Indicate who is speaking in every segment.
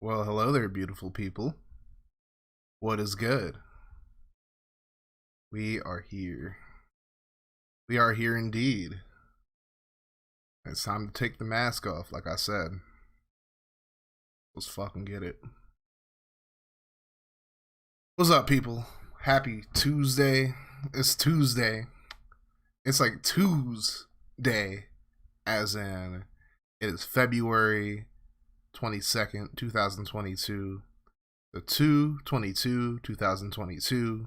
Speaker 1: Well, hello there, beautiful people. What is good? We are here. We are here indeed. It's time to take the mask off, like I said. Let's fucking get it. What's up, people? Happy Tuesday. It's Tuesday. It's like Tuesday, as in it is February 22nd, 2022. The 2/22/2022.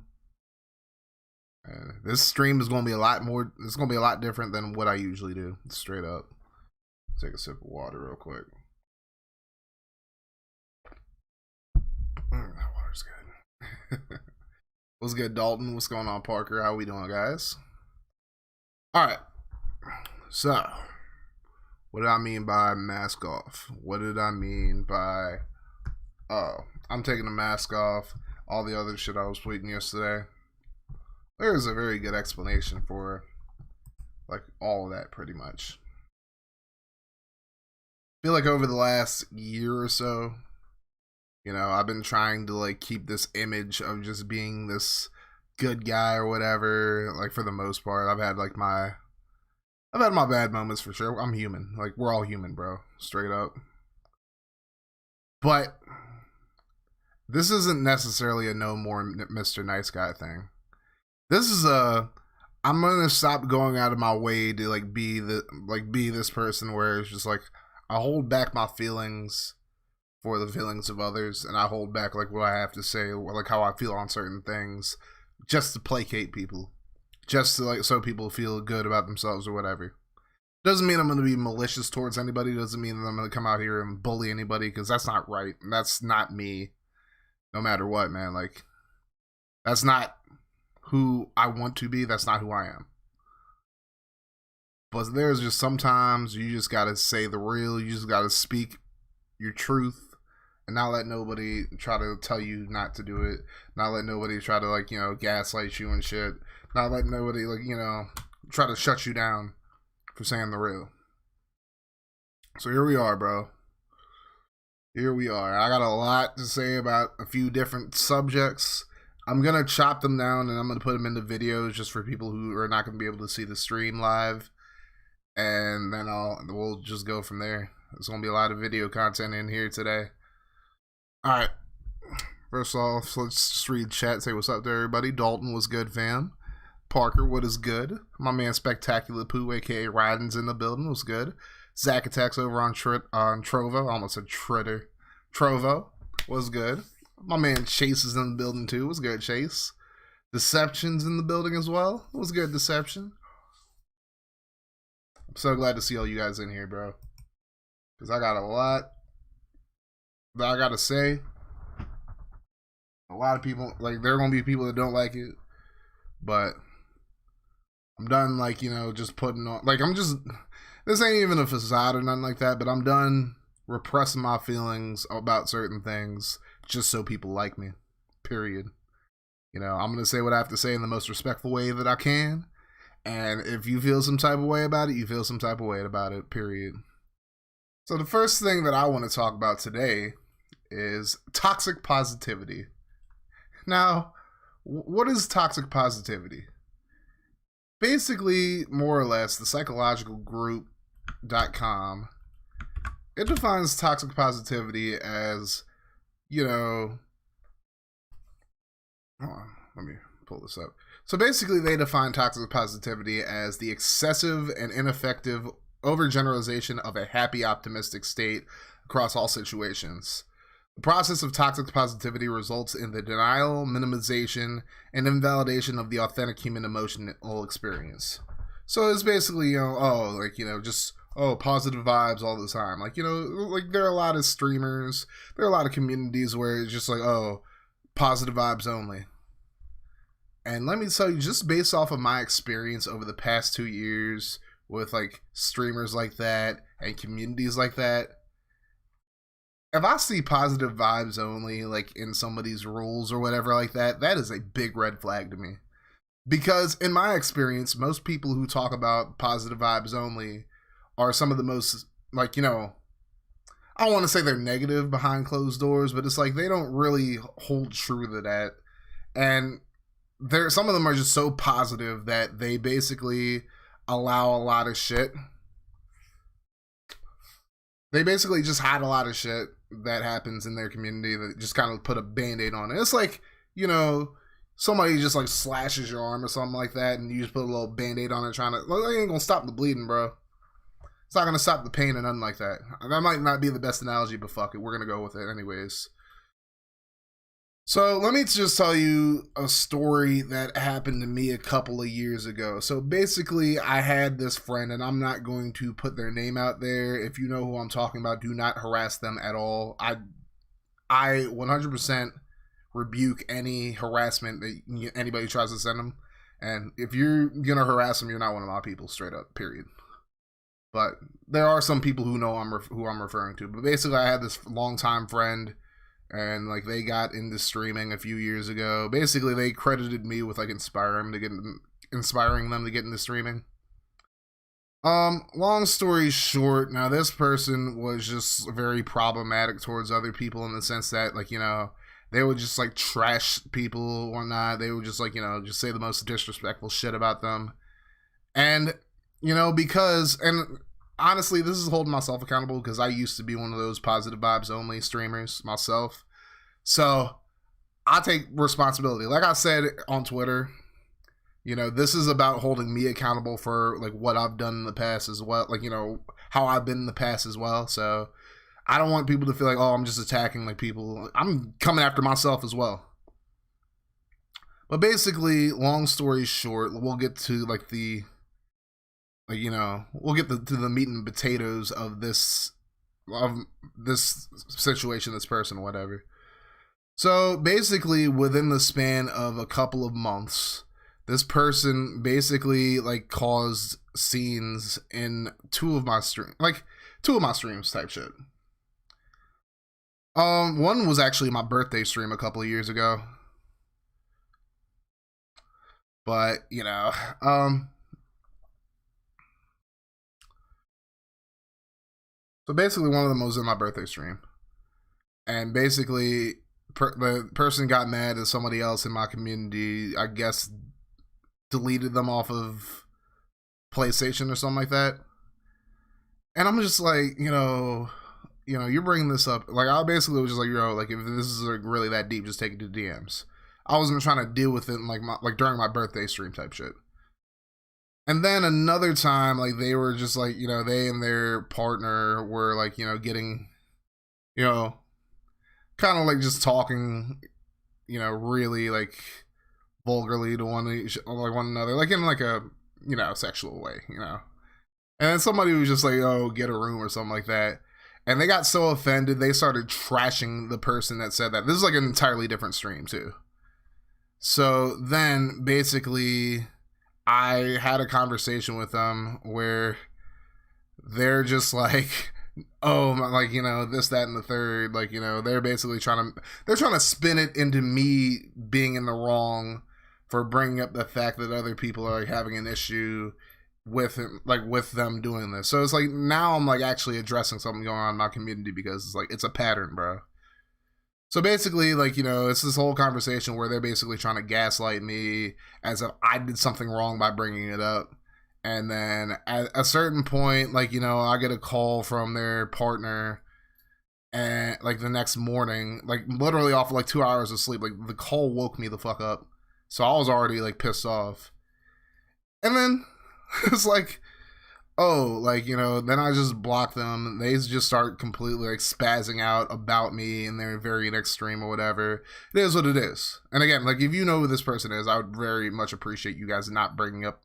Speaker 1: This stream is going to be a lot more. It's going to be a lot different than what I usually do. Straight up. Take a sip of water real quick. That water's good. What's good, Dalton? What's going on, Parker? How we doing, guys? All right. So, what did I mean by mask off? What did I mean by? Oh, I'm taking the mask off. All the other shit I was tweeting yesterday. There's a very good explanation for, like, all of that, pretty much. I feel like over the last year or so, you know, I've been trying to, like, keep this image of just being this good guy or whatever. Like, for the most part, I've had my bad moments for sure. I'm human. Like, we're all human, bro. Straight up. But this isn't necessarily a no more Mr. Nice Guy thing. This is I'm gonna stop going out of my way to be this person where it's just like I hold back my feelings for the feelings of others, and I hold back like what I have to say or like how I feel on certain things just to placate people, just to like so people feel good about themselves or whatever. Doesn't mean I'm gonna be malicious towards anybody. Doesn't mean that I'm gonna come out here and bully anybody, because that's not right. That's not me. No matter what, man. Like, that's not who I want to be. That's not who I am. But there's just sometimes you just gotta say the real. You just gotta speak your truth and not let nobody try to tell you not to do it. Not let nobody try to gaslight you and shit. Not let nobody try to shut you down for saying the real. So here we are, bro. Here we are. I got a lot to say about a few different subjects. I'm going to chop them down and I'm going to put them into videos just for people who are not going to be able to see the stream live. And then we'll just go from there. There's going to be a lot of video content in here today. Alright. First off, let's just read chat. Say what's up to everybody. Dalton, what's good, fam? Parker, what is good? My man Spectacular Pooh, aka Ryden's in the building. What's good? Zach Attacks over on Trovo. I almost said Tritter. Trovo, what's good? My man Chase is in the building too. What's good, Chase? Deception's in the building as well. What's good, Deception? I'm so glad to see all you guys in here, bro. Because I got a lot that I got to say. A lot of people, there are going to be people that don't like it. But I'm done, just putting on, this ain't even a facade or nothing like that, but I'm done repressing my feelings about certain things just so people like me, period. I'm going to say what I have to say in the most respectful way that I can, and if you feel some type of way about it, you feel some type of way about it, period. So the first thing that I want to talk about today is toxic positivity. Now, what is toxic positivity? Basically, more or less, the psychologicalgroup.com, it defines toxic positivity as, hold on, let me pull this up. So basically, they define toxic positivity as the excessive and ineffective overgeneralization of a happy, optimistic state across all situations. The process of toxic positivity results in the denial, minimization, and invalidation of the authentic human emotional experience. So it's basically, positive vibes all the time. There are a lot of streamers, there are a lot of communities where it's just positive vibes only. And let me tell you, just based off of my experience over the past 2 years with, streamers like that and communities like that, if I see positive vibes only, in somebody's rules or whatever like that, that is a big red flag to me. Because in my experience, most people who talk about positive vibes only are some of the most, I don't want to say they're negative behind closed doors, but it's like they don't really hold true to that. And some of them are just so positive that they basically allow a lot of shit. They basically just hide a lot of shit that happens in their community that just kind of put a band-aid on it. It's like, you know, somebody just like slashes your arm or something like that, and you just put a little band-aid on it trying to, like, it ain't gonna stop the bleeding, bro. It's not gonna stop the pain or nothing like that. That might not be the best analogy, but fuck it, we're gonna go with it anyways. So let me just tell you a story that happened to me a couple of years ago. So basically, I had this friend, and I'm not going to put their name out there. If you know who I'm talking about, do not harass them at all. I 100% rebuke any harassment that anybody tries to send them. And if you're gonna harass them, you're not one of my people, straight up, period. But there are some people who know who I'm referring to. But basically, I had this longtime friend, and like they got into streaming a few years ago. Basically, they credited me with like inspiring them to get into streaming. Long story short, now this person was just very problematic towards other people in the sense that, like, you know, they would just like trash people, whatnot. They would just like, you know, just say the most disrespectful shit about them. And, you know, and honestly, this is holding myself accountable because I used to be one of those positive vibes only streamers myself. So I take responsibility. Like I said on Twitter, you know, this is about holding me accountable for like what I've done in the past as well. Like, you know, how I've been in the past as well. So I don't want people to feel like, oh, I'm just attacking like people. I'm coming after myself as well. But basically, long story short, we'll get to like we'll get to the meat and potatoes of this situation, this person, whatever. So basically, within the span of a couple of months, this person basically like caused scenes in two of my streams type shit. One was actually my birthday stream a couple of years ago. But, you know, so basically one of them was in my birthday stream. And basically the person got mad at somebody else in my community, I guess deleted them off of PlayStation or something like that. And I'm just like, you know, you're bringing this up. Like, I basically was just like, like, if this is like really that deep, just take it to DMs. I wasn't trying to deal with it in like during my birthday stream type shit. And then another time, like, they were just like, you know, they and their partner were like, you know, getting, you know, kind of like just talking, you know, really like vulgarly to one another, like in like a, you know, sexual way, you know. And then somebody was just like, oh, get a room or something like that. And they got so offended, they started trashing the person that said that. This is like an entirely different stream too. So then basically I had a conversation with them where they're just like, oh, like, you know, this, that, and the third. Like, you know, they're basically trying to spin it into me being in the wrong for bringing up the fact that other people are like having an issue with it, like with them doing this. So it's like now I'm like actually addressing something going on in my community because it's like it's a pattern, bro. So basically, like, you know, it's this whole conversation where they're basically trying to gaslight me as if I did something wrong by bringing it up. And then at a certain point, like, you know, I get a call from their partner, and like the next morning, like literally off of like 2 hours of sleep, like the call woke me the fuck up. So I was already like pissed off. And then it's like, oh, like, you know, then I just block them. They just start completely like spazzing out about me in their very next stream or whatever. It is what it is. And again, like, if you know who this person is, I would very much appreciate you guys not bringing up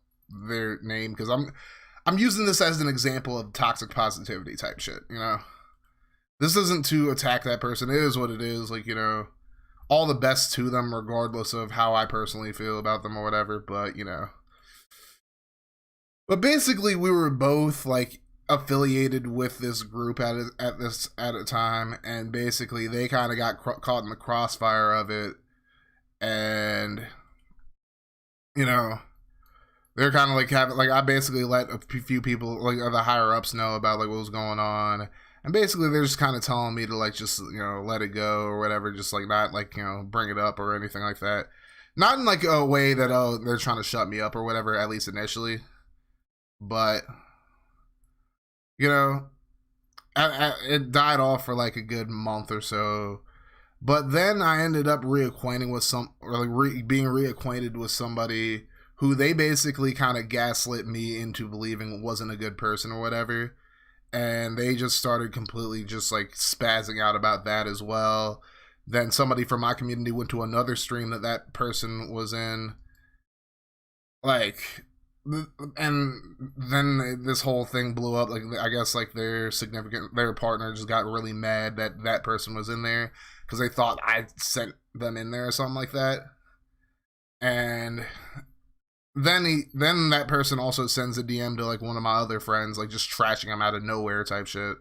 Speaker 1: their name, because I'm using this as an example of toxic positivity type shit, you know. This isn't to attack that person. It is what it is. Like, you know, all the best to them regardless of how I personally feel about them or whatever, but, you know. But basically, we were both like affiliated with this group at a time, and basically they kind of got caught in the crossfire of it, and you know, they're kind of like having like I basically let a few people like the higher ups know about like what was going on, And basically, they're just kind of telling me to like just let it go or whatever, just like not like bring it up or anything like that. Not in like a way that they're trying to shut me up or whatever, at least initially. But it died off for like a good month or so. But then I ended up being reacquainted with somebody who they basically kind of gaslit me into believing wasn't a good person or whatever. And they just started completely just like spazzing out about that as well. Then somebody from my community went to another stream that person was in. Like, and then this whole thing blew up. Like, I guess like their partner just got really mad that person was in there because they thought I sent them in there or something like that. And then that person also sends a DM to like one of my other friends, like just trashing him out of nowhere type shit.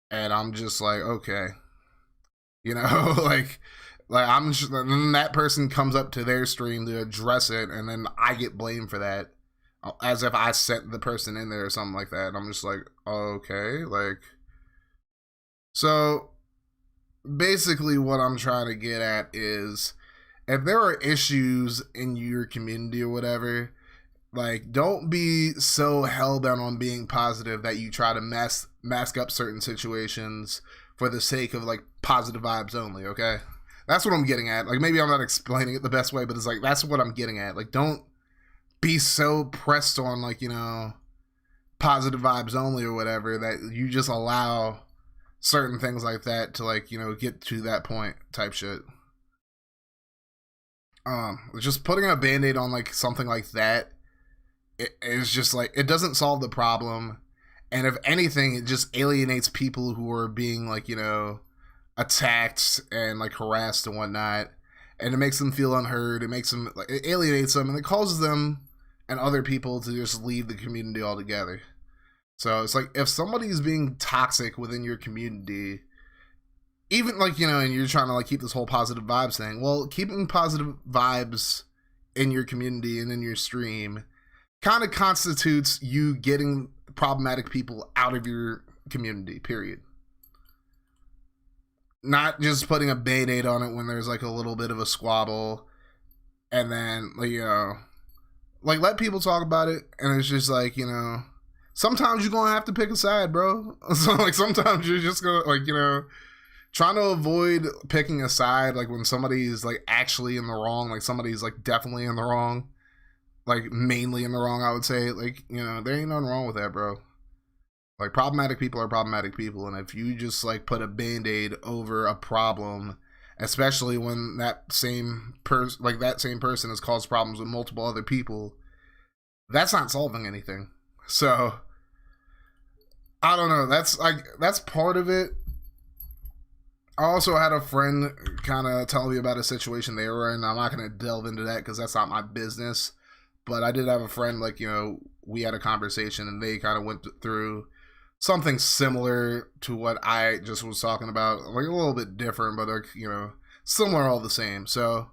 Speaker 1: And I'm just like, okay, like I'm just, then that person comes up to their stream to address it, and then I get blamed for that, as if I sent the person in there or something like that. And I'm just like, okay, like, so basically what I'm trying to get at is, if there are issues in your community or whatever, like, don't be so hell-bent on being positive that you try to mask up certain situations for the sake of, like, positive vibes only, okay? That's what I'm getting at. Like, maybe I'm not explaining it the best way, but it's like, that's what I'm getting at. Like, don't be so pressed on, like, positive vibes only or whatever that you just allow certain things like that to, like, get to that point type shit. Just putting a band-aid on like something like that, it is just like, it doesn't solve the problem, and if anything, it just alienates people who are being like attacked and like harassed and whatnot, and it makes them feel unheard. It makes them like, it alienates them, and it causes them and other people to just leave the community altogether. So it's like, if somebody's being toxic within your community, even like, and you're trying to like keep this whole positive vibes thing, well, keeping positive vibes in your community and in your stream kind of constitutes you getting problematic people out of your community, period. Not just putting a band-aid on it when there's like a little bit of a squabble, and then like let people talk about it, and it's just like, sometimes you're gonna have to pick a side, bro. So like, sometimes you're just gonna like, trying to avoid picking a side, like when somebody's like actually in the wrong, like somebody's like definitely in the wrong, like mainly in the wrong, I would say, like, there ain't nothing wrong with that, bro. Like, problematic people are problematic people, and if you just like put a band-aid over a problem, especially when that same person has caused problems with multiple other people, that's not solving anything. So I don't know, that's part of it. I also had a friend kind of tell me about a situation they were in. I'm not going to delve into that because that's not my business. But I did have a friend, like, we had a conversation, and they kind of went through something similar to what I just was talking about. Like, a little bit different, but, like, similar, all the same. So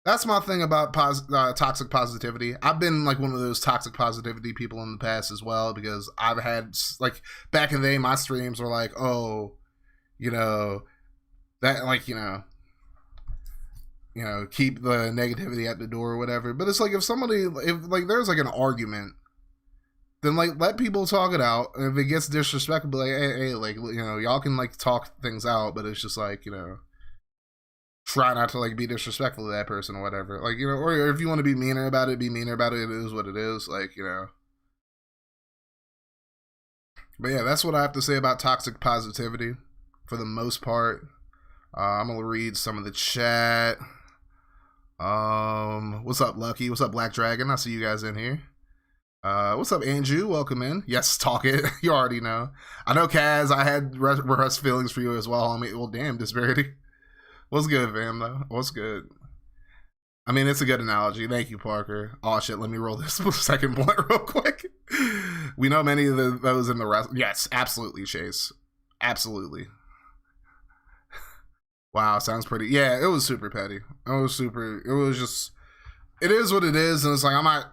Speaker 1: that's my thing about toxic positivity. I've been, like, one of those toxic positivity people in the past as well, because I've had, like, back in the day, my streams were like, oh, that, like, keep the negativity at the door or whatever. But it's like, if like there's like an argument, then like let people talk it out. And if it gets disrespectful, be like, hey, like, y'all can like talk things out, but it's just like, try not to like be disrespectful to that person or whatever. Like, or if you want to be meaner about it, be meaner about it. It is what it is. Like, But yeah, that's what I have to say about toxic positivity. For the most part, I'm gonna read some of the chat. What's up, Lucky? What's up, Black Dragon? I see you guys in here. What's up, Andrew? Welcome in. Yes, talk it. You already know. I know, Kaz. I had rehearsed feelings for you as well, homie. Well, damn, Disparity. What's good, fam? Though. What's good? I mean, it's a good analogy. Thank you, Parker. Oh shit, let me roll this second blunt real quick. We know many of those in the rest. Yes, absolutely, Chase. Absolutely. Wow, sounds pretty. Yeah, it was super petty. It was just, it is what it is, and it's like,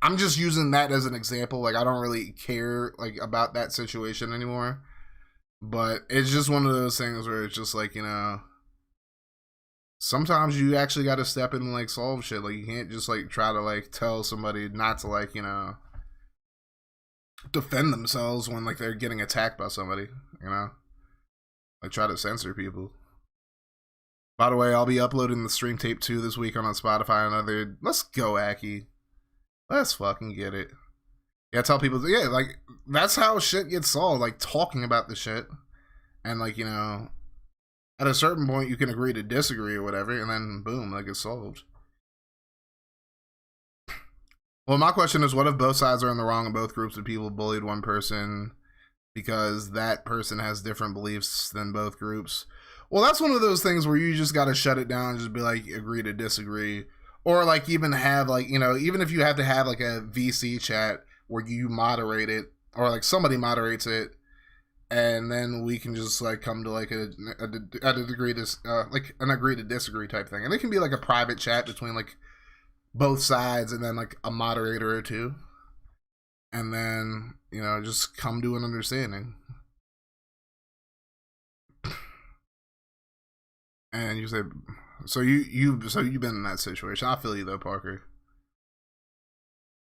Speaker 1: I'm just using that as an example. Like, I don't really care like about that situation anymore. But it's just one of those things where it's just like, you know, sometimes you actually got to step in and like solve shit. Like, you can't just like try to like tell somebody not to like, you know, defend themselves when like they're getting attacked by somebody, you know, like try to censor people. By the way, I'll be uploading the stream tape 2 this week on Spotify and other. Let's go, Aki. Let's fucking get it. Yeah, tell people, yeah, like, that's how shit gets solved, like, talking about the shit. And, like, you know, at a certain point, you can agree to disagree or whatever, and then, boom, like, it's solved. Well, my question is, what if both sides are in the wrong and both groups of people bullied one person because that person has different beliefs than both groups? Well, that's one of those things where you just gotta shut it down and just be like, agree to disagree. Or, like, even have, like, you know, even if you have to have, like, a VC chat where you moderate it, or like somebody moderates it, and then we can just like come to like a degree to like an agree to disagree type thing, and it can be like a private chat between like both sides, and then like a moderator or two, and then you know just come to an understanding. And you say, so you've been in that situation. I feel you though, Parker.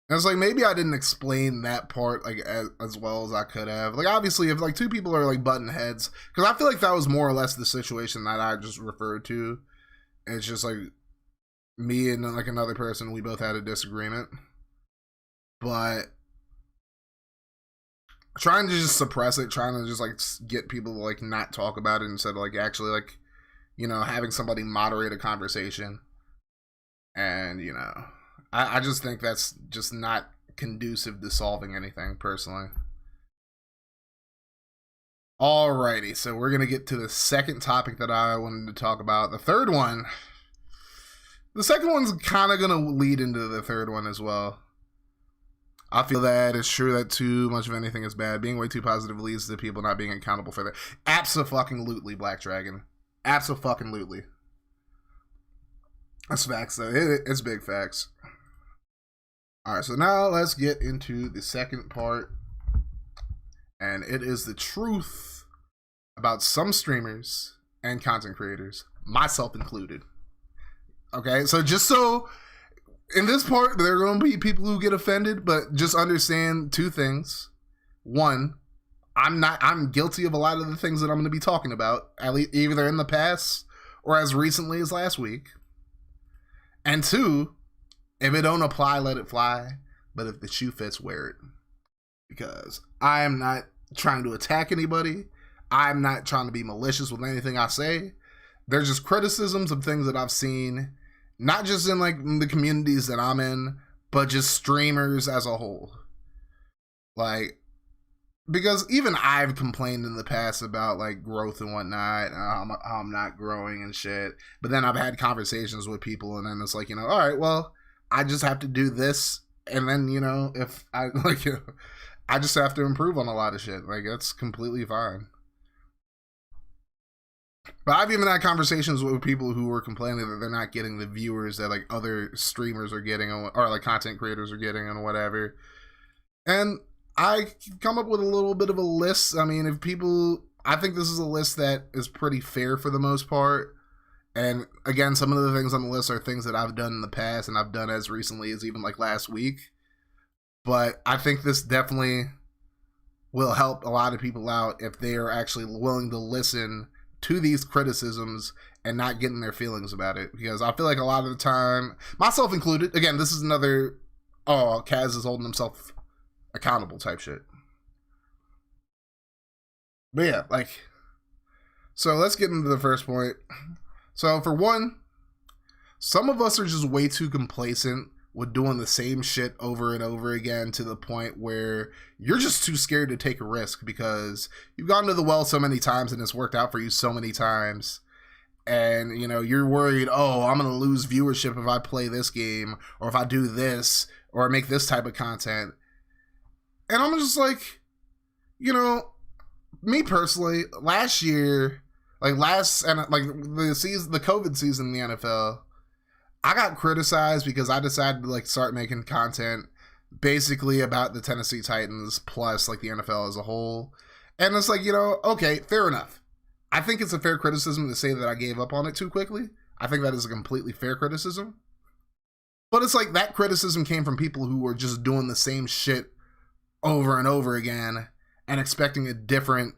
Speaker 1: And it's like, maybe I didn't explain that part like as well as I could have. Like, obviously, if like two people are like butting heads, because I feel like that was more or less the situation that I just referred to. It's just like me and like another person, we both had a disagreement, but trying to just suppress it, trying to just like get people to like not talk about it instead of like actually like, you know, having somebody moderate a conversation, and you know. I just think that's just not conducive to solving anything, personally. Alrighty, so we're going to get to the second topic that I wanted to talk about. The third one, the second one's kind of going to lead into the third one as well. I feel that it's true that too much of anything is bad. Being way too positive leads to people not being accountable for that. Abso-fucking-lutely, Black Dragon. Abso-fucking-lutely. That's facts, though. It's big facts. Alright, so now let's get into the second part, and it is the truth about some streamers and content creators, myself included. Okay, so just so, in this part, there are going to be people who get offended, but just understand two things. One, I'm guilty of a lot of the things that I'm going to be talking about, at least either in the past or as recently as last week. And two, if it don't apply, let it fly. But if the shoe fits, wear it. Because I am not trying to attack anybody. I'm not trying to be malicious with anything I say. They're just criticisms of things that I've seen, not just in like the communities that I'm in, but just streamers as a whole. Like, because even I've complained in the past about like growth and whatnot, how I'm not growing and shit. But then I've had conversations with people, and then it's like, you know, all right, well, I just have to do this, and then, you know, if I like, you know, I just have to improve on a lot of shit. Like, that's completely fine. But I've even had conversations with people who were complaining that they're not getting the viewers that like other streamers are getting, or like content creators are getting, and whatever. And I come up with a little bit of a list. I mean, if people, I think this is a list that is pretty fair for the most part. And again, some of the things on the list are things that I've done in the past, and I've done as recently as even like last week. But I think this definitely will help a lot of people out if they are actually willing to listen to these criticisms and not getting their feelings about it. Because I feel like a lot of the time, myself included, again, this is another, oh, Kaz is holding himself accountable type shit. But yeah, like, so let's get into the first point. So for one, some of us are just way too complacent with doing the same shit over and over again to the point where you're just too scared to take a risk because you've gone to the well so many times and it's worked out for you so many times. And, you know, you're worried, oh, I'm going to lose viewership if I play this game, or if I do this, or make this type of content. And I'm just like, you know, me personally, last year, like the COVID season in the NFL, I got criticized because I decided to like start making content basically about the Tennessee Titans plus like the NFL as a whole. And it's like, you know, okay, fair enough. I think it's a fair criticism to say that I gave up on it too quickly. I think that is a completely fair criticism. But it's like that criticism came from people who were just doing the same shit over and over again and expecting a different,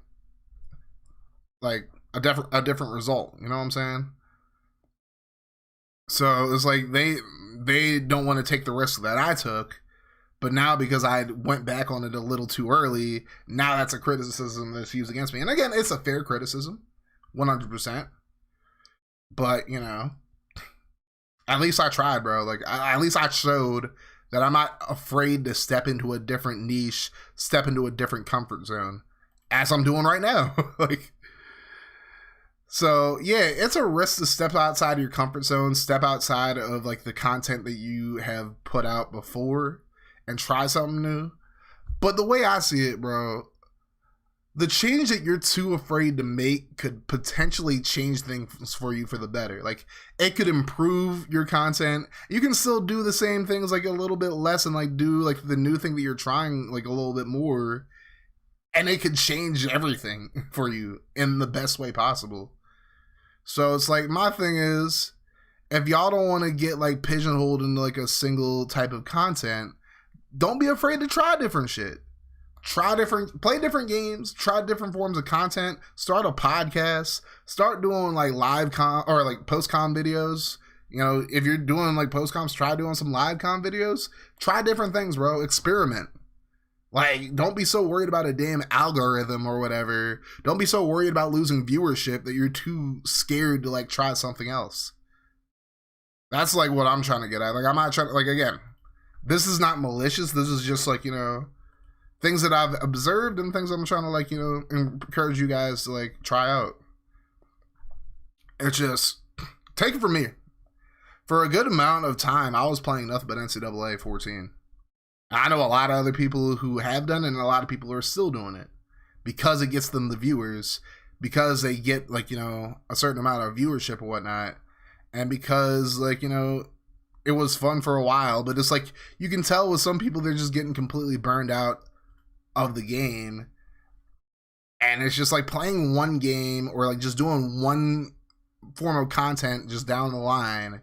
Speaker 1: like, a different result. You know what I'm saying? So it's like they don't want to take the risk that I took. But now, because I went back on it a little too early, now that's a criticism that's used against me. And again, it's a fair criticism, 100%. But, you know, at least I tried, bro. Like, at least I showed that I'm not afraid to step into a different niche, step into a different comfort zone, as I'm doing right now. Like, so yeah, it's a risk to step outside of your comfort zone, step outside of like the content that you have put out before, and try something new. But the way I see it, bro, the change that you're too afraid to make could potentially change things for you for the better. Like, it could improve your content. You can still do the same things like a little bit less and like do like the new thing that you're trying like a little bit more, and it could change everything for you in the best way possible. So it's like, my thing is, if y'all don't want to get like pigeonholed into like a single type of content, don't be afraid to try different shit. Play different games, try different forms of content, start a podcast, start doing like live com or like post-com videos. You know, if you're doing like post-coms, try doing some live com videos. Try different things, bro. Experiment. Like, don't be so worried about a damn algorithm or whatever. Don't be so worried about losing viewership that you're too scared to like try something else. That's like what I'm trying to get at. Like, I'm not trying to, like, again, this is not malicious. This is just like, you know, things that I've observed and things I'm trying to like, you know, encourage you guys to like try out. It's just, take it from me. For a good amount of time, I was playing nothing but NCAA 14. I know a lot of other people who have done it, and a lot of people who are still doing it because it gets them the viewers, because they get like, you know, a certain amount of viewership or whatnot, and because like, you know, it was fun for a while. But it's like, you can tell with some people, they're just getting completely burned out of the game, and it's just like playing one game or like just doing one form of content just down the line,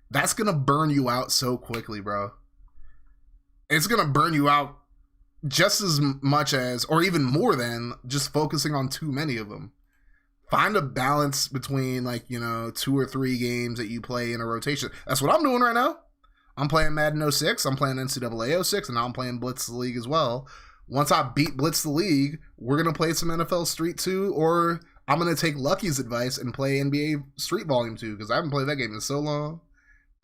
Speaker 1: that's gonna burn you out so quickly, bro. It's gonna burn you out just as much as, or even more than, just focusing on too many of them. Find a balance between like, you know, 2 or 3 games that you play in a rotation. That's what I'm doing right now. I'm playing Madden 06, I'm playing NCAA 06, and now I'm playing Blitz the League as well. Once I beat Blitz the League, we're going to play some NFL Street 2, or I'm going to take Lucky's advice and play NBA Street Volume 2, because I haven't played that game in so long.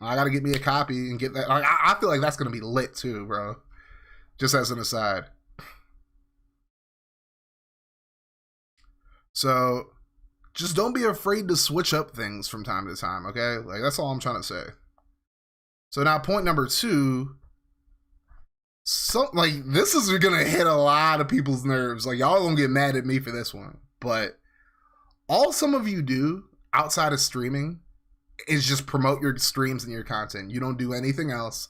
Speaker 1: I got to get me a copy and get that. I feel like that's going to be lit too, bro. Just as an aside. So, just don't be afraid to switch up things from time to time, okay? Like, that's all I'm trying to say. So now, point number 2. Like, this is gonna hit a lot of people's nerves. Like, y'all gonna get mad at me for this one, but all some of you do outside of streaming is just promote your streams and your content. You don't do anything else.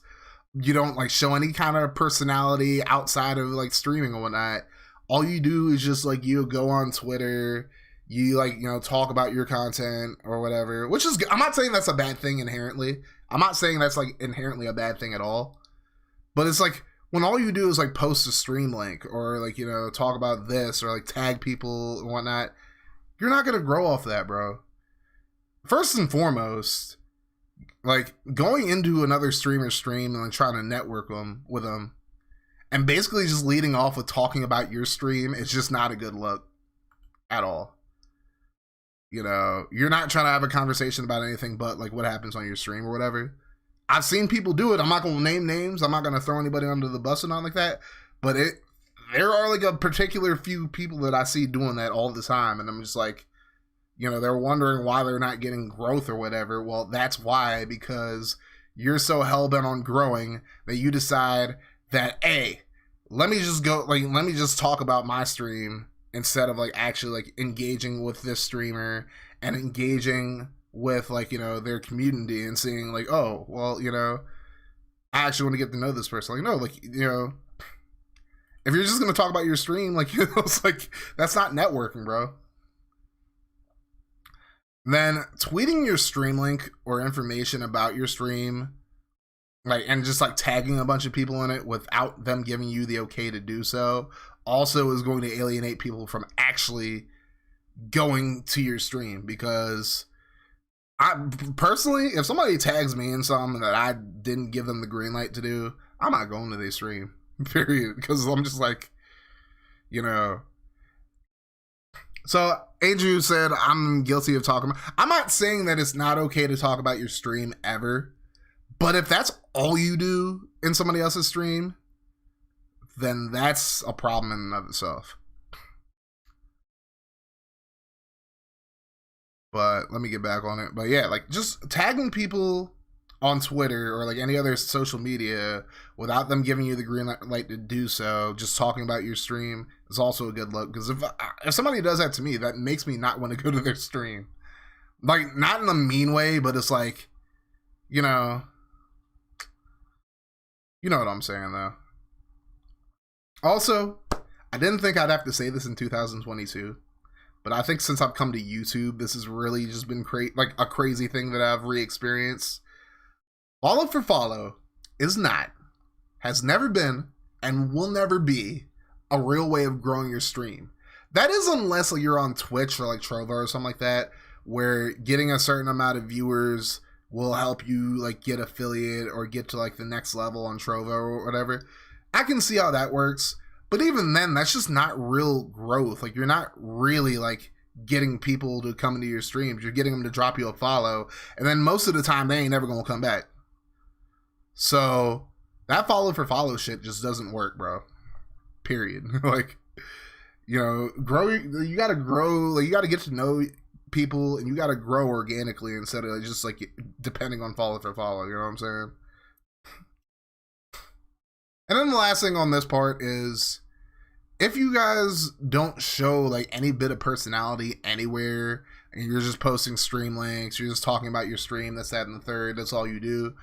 Speaker 1: You don't like show any kind of personality outside of like streaming or whatnot. All you do is just like, you go on Twitter, you like, you know, talk about your content or whatever, which is good. I'm not saying that's a bad thing inherently. I'm not saying that's like inherently a bad thing at all, but it's like, when all you do is like post a stream link or like, you know, talk about this or like tag people and whatnot, you're not going to grow off that, bro. First and foremost, like going into another streamer's stream and like trying to network with them and basically just leading off with talking about your stream is just not a good look at all. You know, you're not trying to have a conversation about anything but like what happens on your stream or whatever. I've seen people do it. I'm not going to name names. I'm not going to throw anybody under the bus or nothing like that. But there are like a particular few people that I see doing that all the time. And I'm just like, you know, they're wondering why they're not getting growth or whatever. Well, that's why, because you're so hell-bent on growing that you decide that, hey, let me just talk about my stream instead of like actually like engaging with this streamer and engaging with like, you know, their community and seeing like, oh, well, you know, I actually want to get to know this person. Like, no, like, you know, If you're just gonna talk about your stream, like, you know, it's like, that's not networking, bro. Then tweeting your stream link or information about your stream, like, and just like tagging a bunch of people in it without them giving you the okay to do so, also is going to alienate people from actually going to your stream. Because I personally, if somebody tags me in something that I didn't give them the green light to do, I'm not going to their stream, period. Because I'm just like, you know. So Andrew said, I'm guilty of talking. I'm not saying that it's not okay to talk about your stream ever, but if that's all you do in somebody else's stream, then that's a problem in and of itself. But let me get back on it. But yeah, like, just tagging people on Twitter or like any other social media without them giving you the green light to do so, just talking about your stream, is also a good look. Because if somebody does that to me, that makes me not want to go to their stream. Like, not in a mean way, but it's like, you know what I'm saying, though. Also, I didn't think I'd have to say this in 2022, but I think since I've come to YouTube, this has really just been like a crazy thing that I've re-experienced. Follow for follow is not, has never been, and will never be a real way of growing your stream. That is, unless like you're on Twitch or like Trovo or something like that, where getting a certain amount of viewers will help you like get affiliate or get to like the next level on Trovo or whatever. I can see how that works, but even then, that's just not real growth. Like, you're not really like getting people to come into your streams. You're getting them to drop you a follow, and then most of the time they ain't never gonna come back. So that follow for follow shit just doesn't work, bro. Period. Like, you know, you gotta grow, like, you gotta get to know people, and you gotta grow organically instead of just like depending on follow for follow, you know what I'm saying? And then the last thing on this part is, if you guys don't show like any bit of personality anywhere, and you're just posting stream links, you're just talking about your stream, this, that, and the third, that's all you do,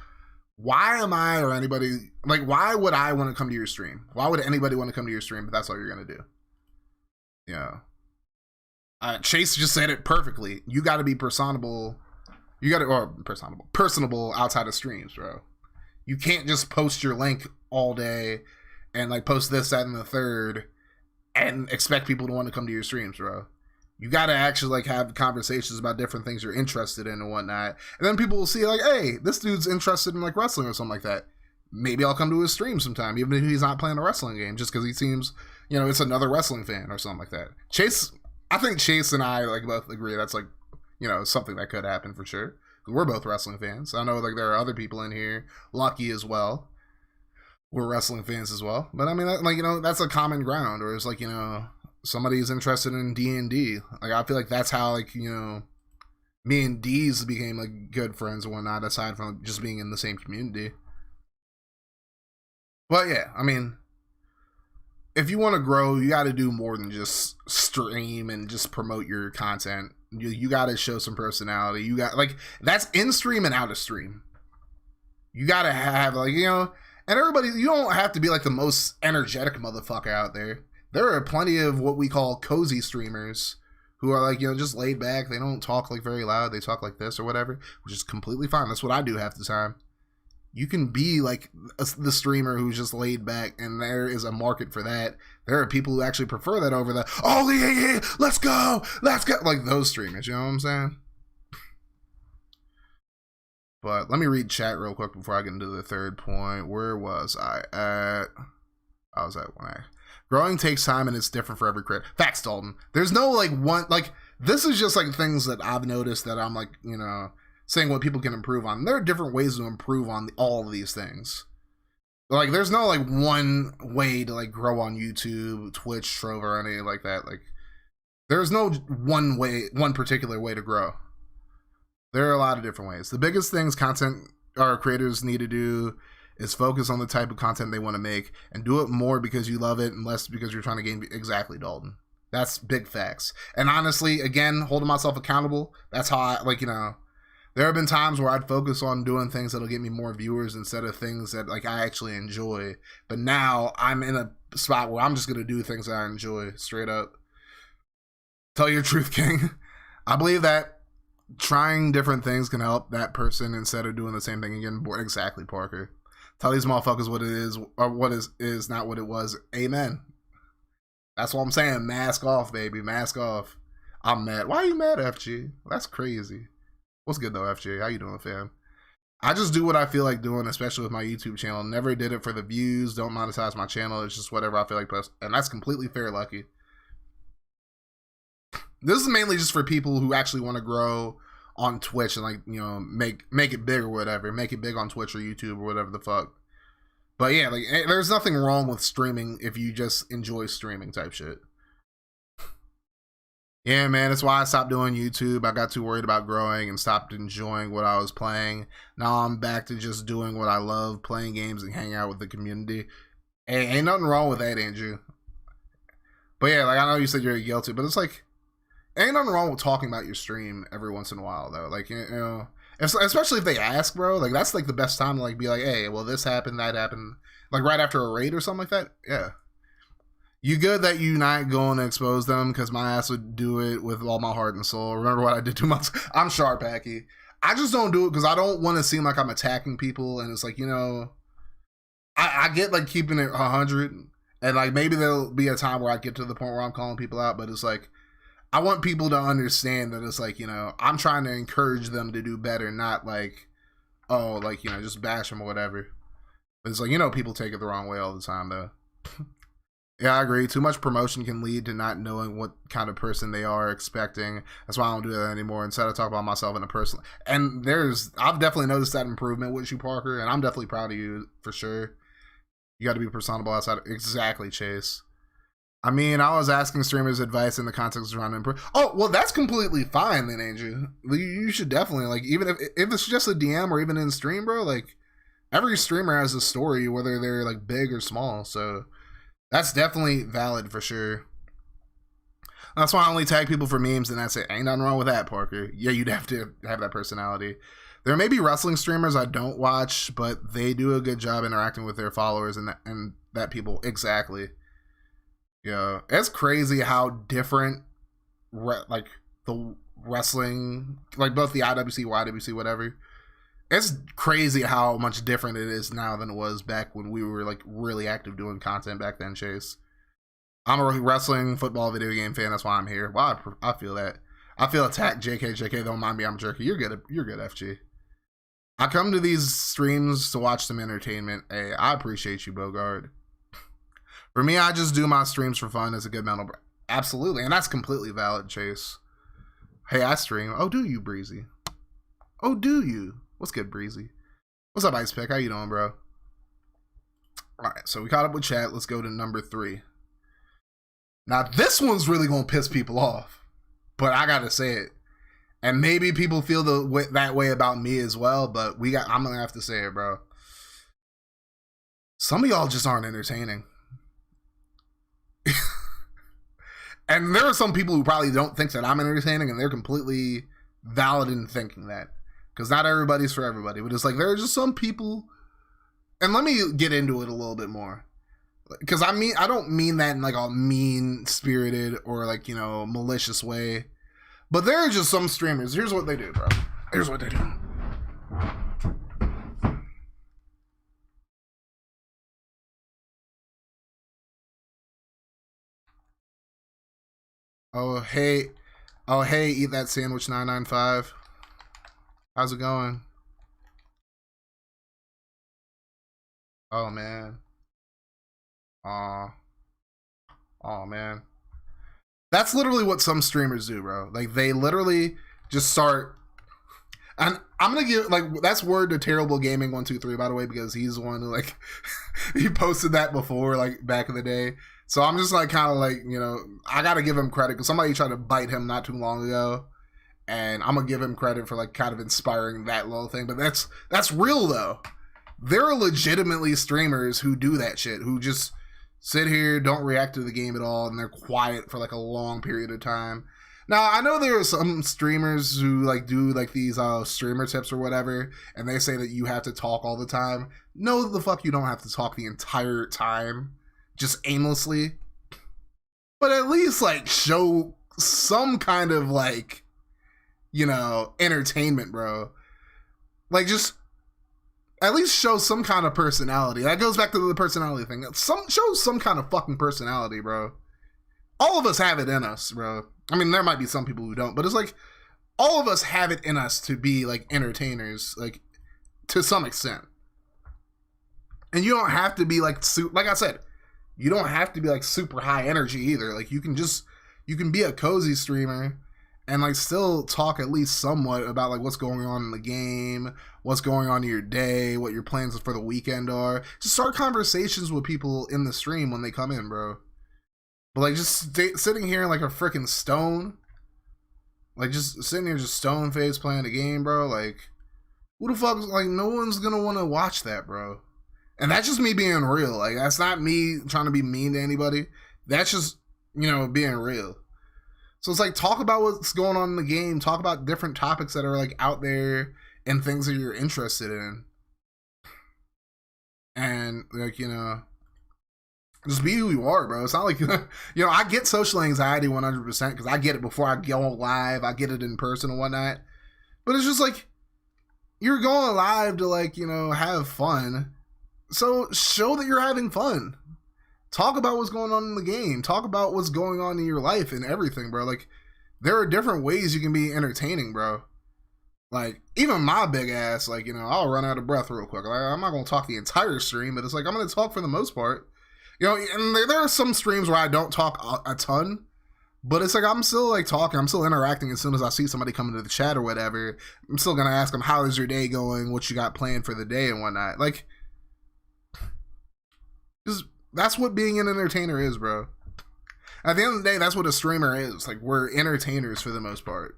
Speaker 1: why am I or anybody, like, why would I want to come to your stream? Why would anybody want to come to your stream if that's all you're going to do? Yeah. Chase just said it perfectly. You got to be personable outside of streams, bro. You can't just post your link all day and like post this, that, and the third and expect people to want to come to your streams, bro. You got to actually like have conversations about different things you're interested in and whatnot. And then people will see like, hey, this dude's interested in like wrestling or something like that. Maybe I'll come to his stream sometime, even if he's not playing a wrestling game, just because he seems, you know, it's another wrestling fan or something like that. I think Chase and I like both agree that's like, you know, something that could happen for sure. We're both wrestling fans. I know like there are other people in here, Lucky as well. We're wrestling fans as well. But I mean, like, you know, that's a common ground, or it's like, you know, somebody's interested in D&D. Like, I feel like that's how, like, you know, me and D's became like good friends and whatnot, aside from just being in the same community. But yeah, I mean, if you want to grow, you got to do more than just stream and just promote your content. You got to show some personality. You got, like, that's in stream and out of stream. You got to have, like, you know, and everybody, you don't have to be like the most energetic motherfucker out there. There are plenty of what we call cozy streamers who are like, you know, just laid back. They don't talk like very loud. They talk like this or whatever, which is completely fine. That's what I do half the time. You can be like the streamer who's just laid back, and there is a market for that. There are people who actually prefer that over the, oh yeah, let's go, like those streamers, you know what I'm saying? But let me read chat real quick before I get into the third point. Where was I at? I was at when growing takes time and it's different for every creator. Facts, Dalton. There's no like one, like, this is just like things that I've noticed that I'm like, you know, saying what people can improve on. There are different ways to improve on all of these things. Like, there's no like one way to like grow on YouTube, Twitch, Trovo, or anything like that. Like, there's no one particular way to grow. There are a lot of different ways. The biggest things content or creators need to do is focus on the type of content they want to make, and do it more because you love it and less because you're trying to gain. Exactly, Dalton. That's big facts. And honestly, again, holding myself accountable, that's how I, like, you know, There have been times where I'd focus on doing things that'll get me more viewers instead of things that like I actually enjoy. But now I'm in a spot where I'm just gonna do things that I enjoy, straight up. Tell your truth, King. I believe that trying different things can help that person instead of doing the same thing again. Exactly, Parker. Tell these motherfuckers what it is, or what is not what it was. Amen. That's what I'm saying. Mask off, baby. Mask off. I'm mad. Why are you mad, FG? That's crazy. What's good though, FG? How you doing, fam? I just do what I feel like doing, especially with my YouTube channel. Never did it for the views. Don't monetize my channel. It's just whatever I feel like post. And that's completely fair, Lucky. This is mainly just for people who actually want to grow on Twitch and like, you know, make it big or whatever. Make it big on Twitch or YouTube or whatever the fuck. But yeah, like there's nothing wrong with streaming if you just enjoy streaming type shit. Yeah, man, that's why I stopped doing YouTube. I got too worried about growing and stopped enjoying what I was playing. Now I'm back to just doing what I love, playing games and hanging out with the community. Ain't nothing wrong with that, Andrew. But yeah, like I know you said you're guilty, but it's like, ain't nothing wrong with talking about your stream every once in a while, though. Like, you know, especially if they ask, bro. Like, that's like the best time to like be like, hey, well, this happened, that happened. Like right after a raid or something like that. Yeah. You good that you not going to expose them, because my ass would do it with all my heart and soul. Remember what I did 2 months? I'm sharp, Hacky. I just don't do it because I don't want to seem like I'm attacking people. And it's like, you know, I get like keeping it 100. And like maybe there'll be a time where I get to the point where I'm calling people out. But it's like, I want people to understand that it's like, you know, I'm trying to encourage them to do better. Not like, oh, like, you know, just bash them or whatever. But it's like, you know, people take it the wrong way all the time, though. Yeah, I agree. Too much promotion can lead to not knowing what kind of person they are expecting. That's why I don't do that anymore. Instead, I talk about myself in a person. And I've definitely noticed that improvement with you, Parker, and I'm definitely proud of you for sure. You got to be personable outside. Exactly, Chase. I mean, I was asking streamers advice in the context of trying to improve. Oh, well, that's completely fine then, Andrew. You should definitely, like, even if it's just a DM or even in stream, bro, like, every streamer has a story, whether they're, like, big or small, so that's definitely valid for sure. That's why I only tag people for memes, and that's it. Ain't nothing wrong with that, Parker. Yeah, you'd have to have that personality. There may be wrestling streamers I don't watch, but they do a good job interacting with their followers and that people. Exactly. Yeah, it's crazy how different, like, the wrestling, like, both the IWC, YWC, whatever. It's crazy how much different it is now than it was back when we were, like, really active doing content back then, Chase. I'm a wrestling, football, video game fan. That's why I'm here. Well, I feel that. I feel attacked, JK. Don't mind me. I'm jerky. You're good, FG. I come to these streams to watch some entertainment. Hey, I appreciate you, Bogard. For me, I just do my streams for fun as a good mental break. Absolutely. And that's completely valid, Chase. Hey, I stream. Oh, do you, Breezy? Oh, do you? What's good, Breezy? What's up, Ice Pick? How you doing, bro? All right, so we caught up with chat. Let's go to number 3. Now, this one's really going to piss people off, but I got to say it. And maybe people feel that way about me as well, but I'm going to have to say it, bro. Some of y'all just aren't entertaining. And there are some people who probably don't think that I'm entertaining, and they're completely valid in thinking that. Because not everybody's for everybody. But it's like, there are just some people, and let me get into it a little bit more. Because I don't mean that in like a mean-spirited or like, you know, malicious way. But there are just some streamers. Here's what they do, bro. Here's what they do. Oh, hey, eat that sandwich 995. How's it going? Oh, man. Aw. Oh, man. That's literally what some streamers do, bro. Like, they literally just start... And I'm gonna give, like, that's word to Terrible Gaming 123, by the way, because he's the one who, like, he posted that before, like, back in the day. So I'm just, like, kind of, like, you know, I gotta give him credit, because somebody tried to bite him not too long ago, and I'm gonna give him credit for, like, kind of inspiring that little thing. But that's real, though. There are legitimately streamers who do that shit, who just sit here, don't react to the game at all, and they're quiet for, like, a long period of time. Now, I know there are some streamers who like do like these streamer tips or whatever, and they say that you have to talk all the time. No, the fuck you don't have to talk the entire time, just aimlessly. But at least like show some kind of like, you know, entertainment, bro. Like just at least show some kind of personality. That goes back to the personality thing. Show some kind of fucking personality, bro. All of us have it in us, bro. I mean, there might be some people who don't, but it's like all of us have it in us to be like entertainers, like to some extent. And you don't have to be like I said, you don't have to be like super high energy either. Like you can be a cozy streamer and like still talk at least somewhat about like what's going on in the game, what's going on in your day, what your plans for the weekend are. Just start conversations with people in the stream when they come in, bro. But like just sitting here like a freaking stone, like just sitting here just stone face playing a game, bro. Like who the fuck? Like no one's gonna want to watch that, bro. And that's just me being real. Like that's not me trying to be mean to anybody. That's just, you know, being real. So it's like talk about what's going on in the game. Talk about different topics that are like out there and things that you're interested in. And like, you know, just be who you are, bro. It's not like, you know, I get social anxiety 100% because I get it before I go live. I get it in person and whatnot. But it's just like, you're going live to like, you know, have fun. So show that you're having fun. Talk about what's going on in the game. Talk about what's going on in your life and everything, bro. Like, there are different ways you can be entertaining, bro. Like, even my big ass, like, you know, I'll run out of breath real quick. Like, I'm not going to talk the entire stream, but it's like, I'm going to talk for the most part. You know, and there are some streams where I don't talk a ton, but it's like, I'm still, like, talking. I'm still interacting as soon as I see somebody come into the chat or whatever. I'm still going to ask them, how is your day going? What you got planned for the day and whatnot. Like, just... that's what being an entertainer is, bro. At the end of the day, that's what a streamer is. Like, we're entertainers for the most part.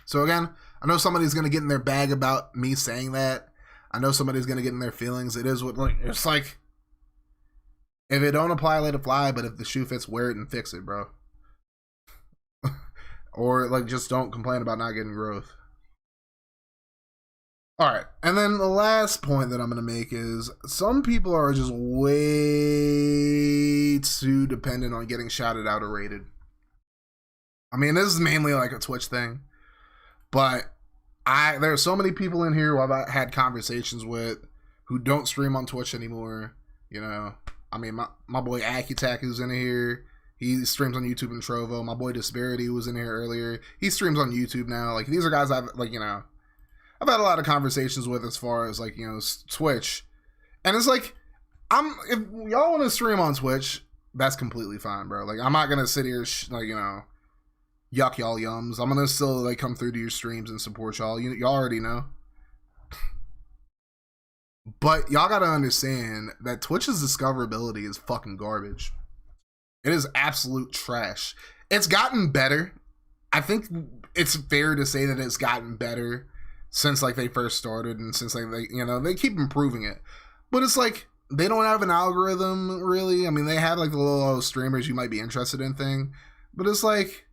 Speaker 1: So again, I know somebody's going to get in their bag about me saying that. I know somebody's going to get in their feelings. It is what, like, it's like, if it don't apply, let it fly. But if the shoe fits, wear it and fix it, bro. Or, like, just don't complain about not getting growth. All right, and then the last point that I'm going to make is some people are just way too dependent on getting shouted out or rated. I mean, this is mainly like a Twitch thing, but there are so many people in here who I've had conversations with who don't stream on Twitch anymore. You know, I mean, my boy Akitac who's in here, he streams on YouTube and Trovo. My boy Disparity was in here earlier. He streams on YouTube now. Like, these are guys I've, like, you know, I've had a lot of conversations with as far as, like, you know, Twitch. And it's like, if y'all want to stream on Twitch, that's completely fine, bro. Like, I'm not going to sit here, like, you know, yuck y'all yums. I'm going to still, like, come through to your streams and support y'all. Y'all already know. But y'all got to understand that Twitch's discoverability is fucking garbage. It is absolute trash. It's gotten better. I think it's fair to say that it's gotten better since like they first started and since like they, you know, they keep improving it. But it's like they don't have an algorithm really. I mean, they have like the little streamers you might be interested in thing, but it's like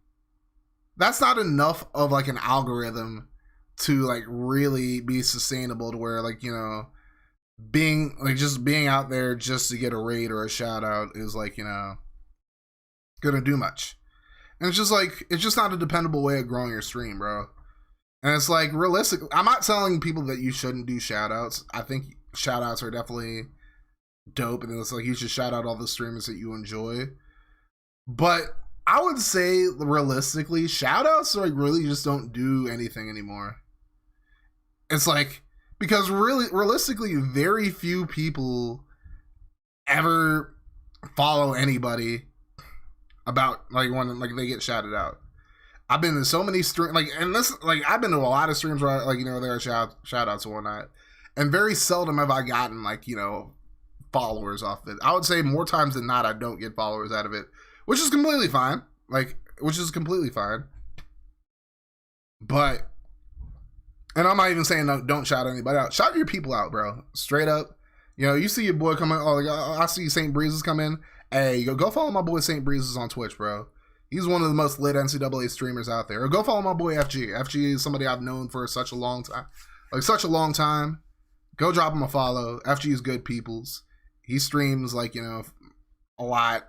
Speaker 1: that's not enough of like an algorithm to like really be sustainable to where like, you know, being like just being out there just to get a raid or a shout out is like, you know, gonna do much. And it's just like, it's just not a dependable way of growing your stream, bro. And it's like, realistic. I'm not telling people that you shouldn't do shout outs. I think shout outs are definitely dope. And it's like, you should shout out all the streamers that you enjoy. But I would say, realistically, shout outs like really just don't do anything anymore. It's like, because really, realistically, very few people ever follow anybody about like when like they get shouted out. I've been to so many streams, like, and this, like, I've been to a lot of streams where, like, you know, there are shout outs and whatnot. And very seldom have I gotten, like, you know, followers off it. I would say more times than not, I don't get followers out of it, which is completely fine. Like, which is completely fine. But, and I'm not even saying no, don't shout anybody out. Shout your people out, bro. Straight up. You know, you see your boy come in, oh, I see St. Breezes come in. Hey, go follow my boy St. Breezes on Twitch, bro. He's one of the most lit NCAA streamers out there. Or go follow my boy FG. FG is somebody I've known for such a long time. Go drop him a follow. FG is good peoples. He streams like, a lot.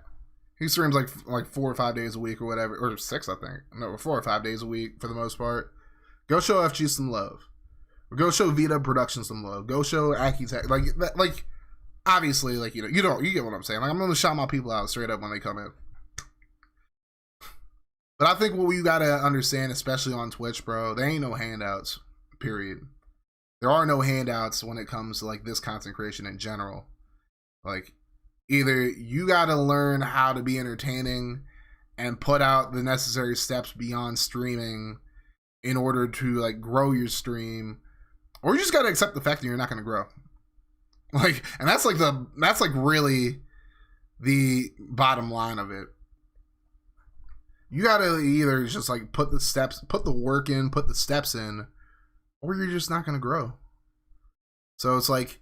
Speaker 1: He streams like 4 or 5 days a week or whatever. Or 6, I think. No, 4 or 5 days a week for the most part. Go show FG some love. Or go show Vita Productions some love. Go show Akitech. Like obviously, you get what I'm saying. Like, I'm gonna shout my people out straight up when they come in. But I think what we gotta understand, especially on Twitch, bro, there ain't no handouts. Period. There are no handouts when it comes to like this content creation in general. Like, either you gotta learn how to be entertaining and put out the necessary steps beyond streaming in order to like grow your stream, or you just gotta accept the fact that you're not gonna grow. Like, and that's like really the bottom line of it. You gotta either just like put the work in, put the steps in, or you're just not gonna grow. So it's like,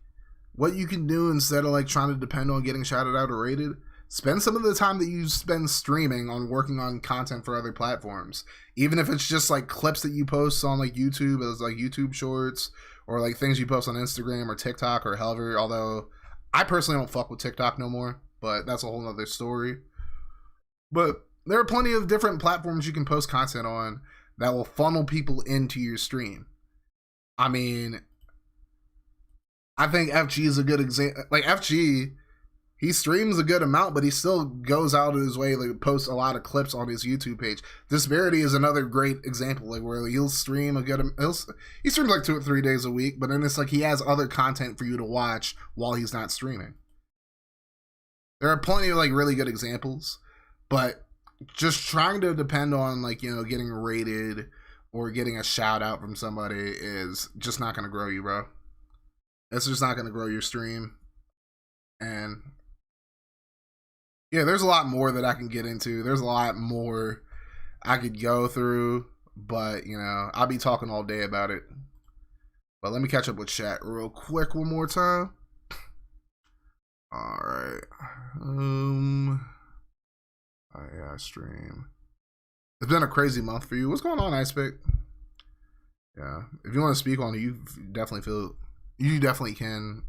Speaker 1: what you can do instead of like trying to depend on getting shouted out or rated, spend some of the time that you spend streaming on working on content for other platforms. Even if it's just like clips that you post on like YouTube as like YouTube shorts, or like things you post on Instagram or TikTok or however, although I personally don't fuck with TikTok no more, but that's a whole nother story. But there are plenty of different platforms you can post content on that will funnel people into your stream. I mean, I think FG is a good example. Like, FG, he streams a good amount, but he still goes out of his way to like, post a lot of clips on his YouTube page. Disparity is another great example, like where he'll stream he streams like 2 or 3 days a week, but then it's like he has other content for you to watch while he's not streaming. There are plenty of like really good examples, but just trying to depend on like, getting rated or getting a shout out from somebody is just not going to grow you, bro. It's just not going to grow your stream. And yeah, there's a lot more that I can get into. There's a lot more I could go through, but I'll be talking all day about it. But let me catch up with chat real quick one more time. All right. I stream. It's been a crazy month for you. What's going on, Icepick? Yeah. If you want to speak on it, you definitely can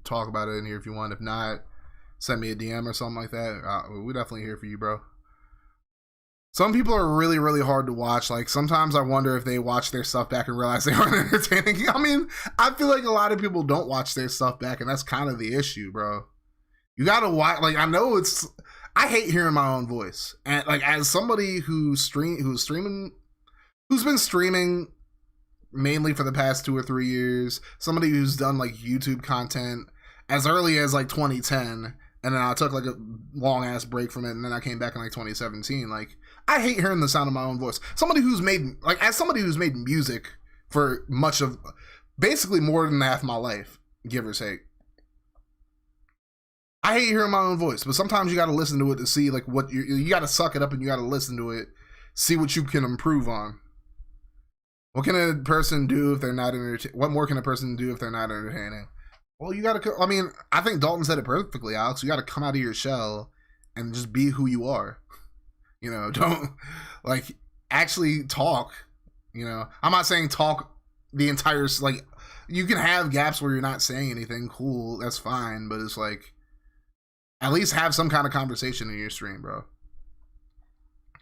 Speaker 1: talk about it in here if you want. If not, send me a DM or something like that. We're definitely here for you, bro. Some people are really, really hard to watch. Like, sometimes I wonder if they watch their stuff back and realize they aren't entertaining. I mean, I feel like a lot of people don't watch their stuff back, and that's kind of the issue, bro. You gotta watch. Like, I know I hate hearing my own voice, and like as somebody who's been streaming mainly for the past 2 or 3 years, somebody who's done like YouTube content as early as like 2010, and then I took like a long ass break from it, and then I came back in like 2017. Like, I hate hearing the sound of my own voice. As somebody who's made music for basically more than half my life, give or take, I hate hearing my own voice. But sometimes you got to listen to it to see like what you got to suck it up, and you got to listen to it, see what you can improve on. What can a person do if they're not entertaining? What more can a person do if they're not entertaining? Well, you got to. I mean, I think Dalton said it perfectly, Alex. You got to come out of your shell and just be who you are. Don't like actually talk. I'm not saying talk the entire. Like, you can have gaps where you're not saying anything. Cool, that's fine. But it's like, at least have some kind of conversation in your stream, bro.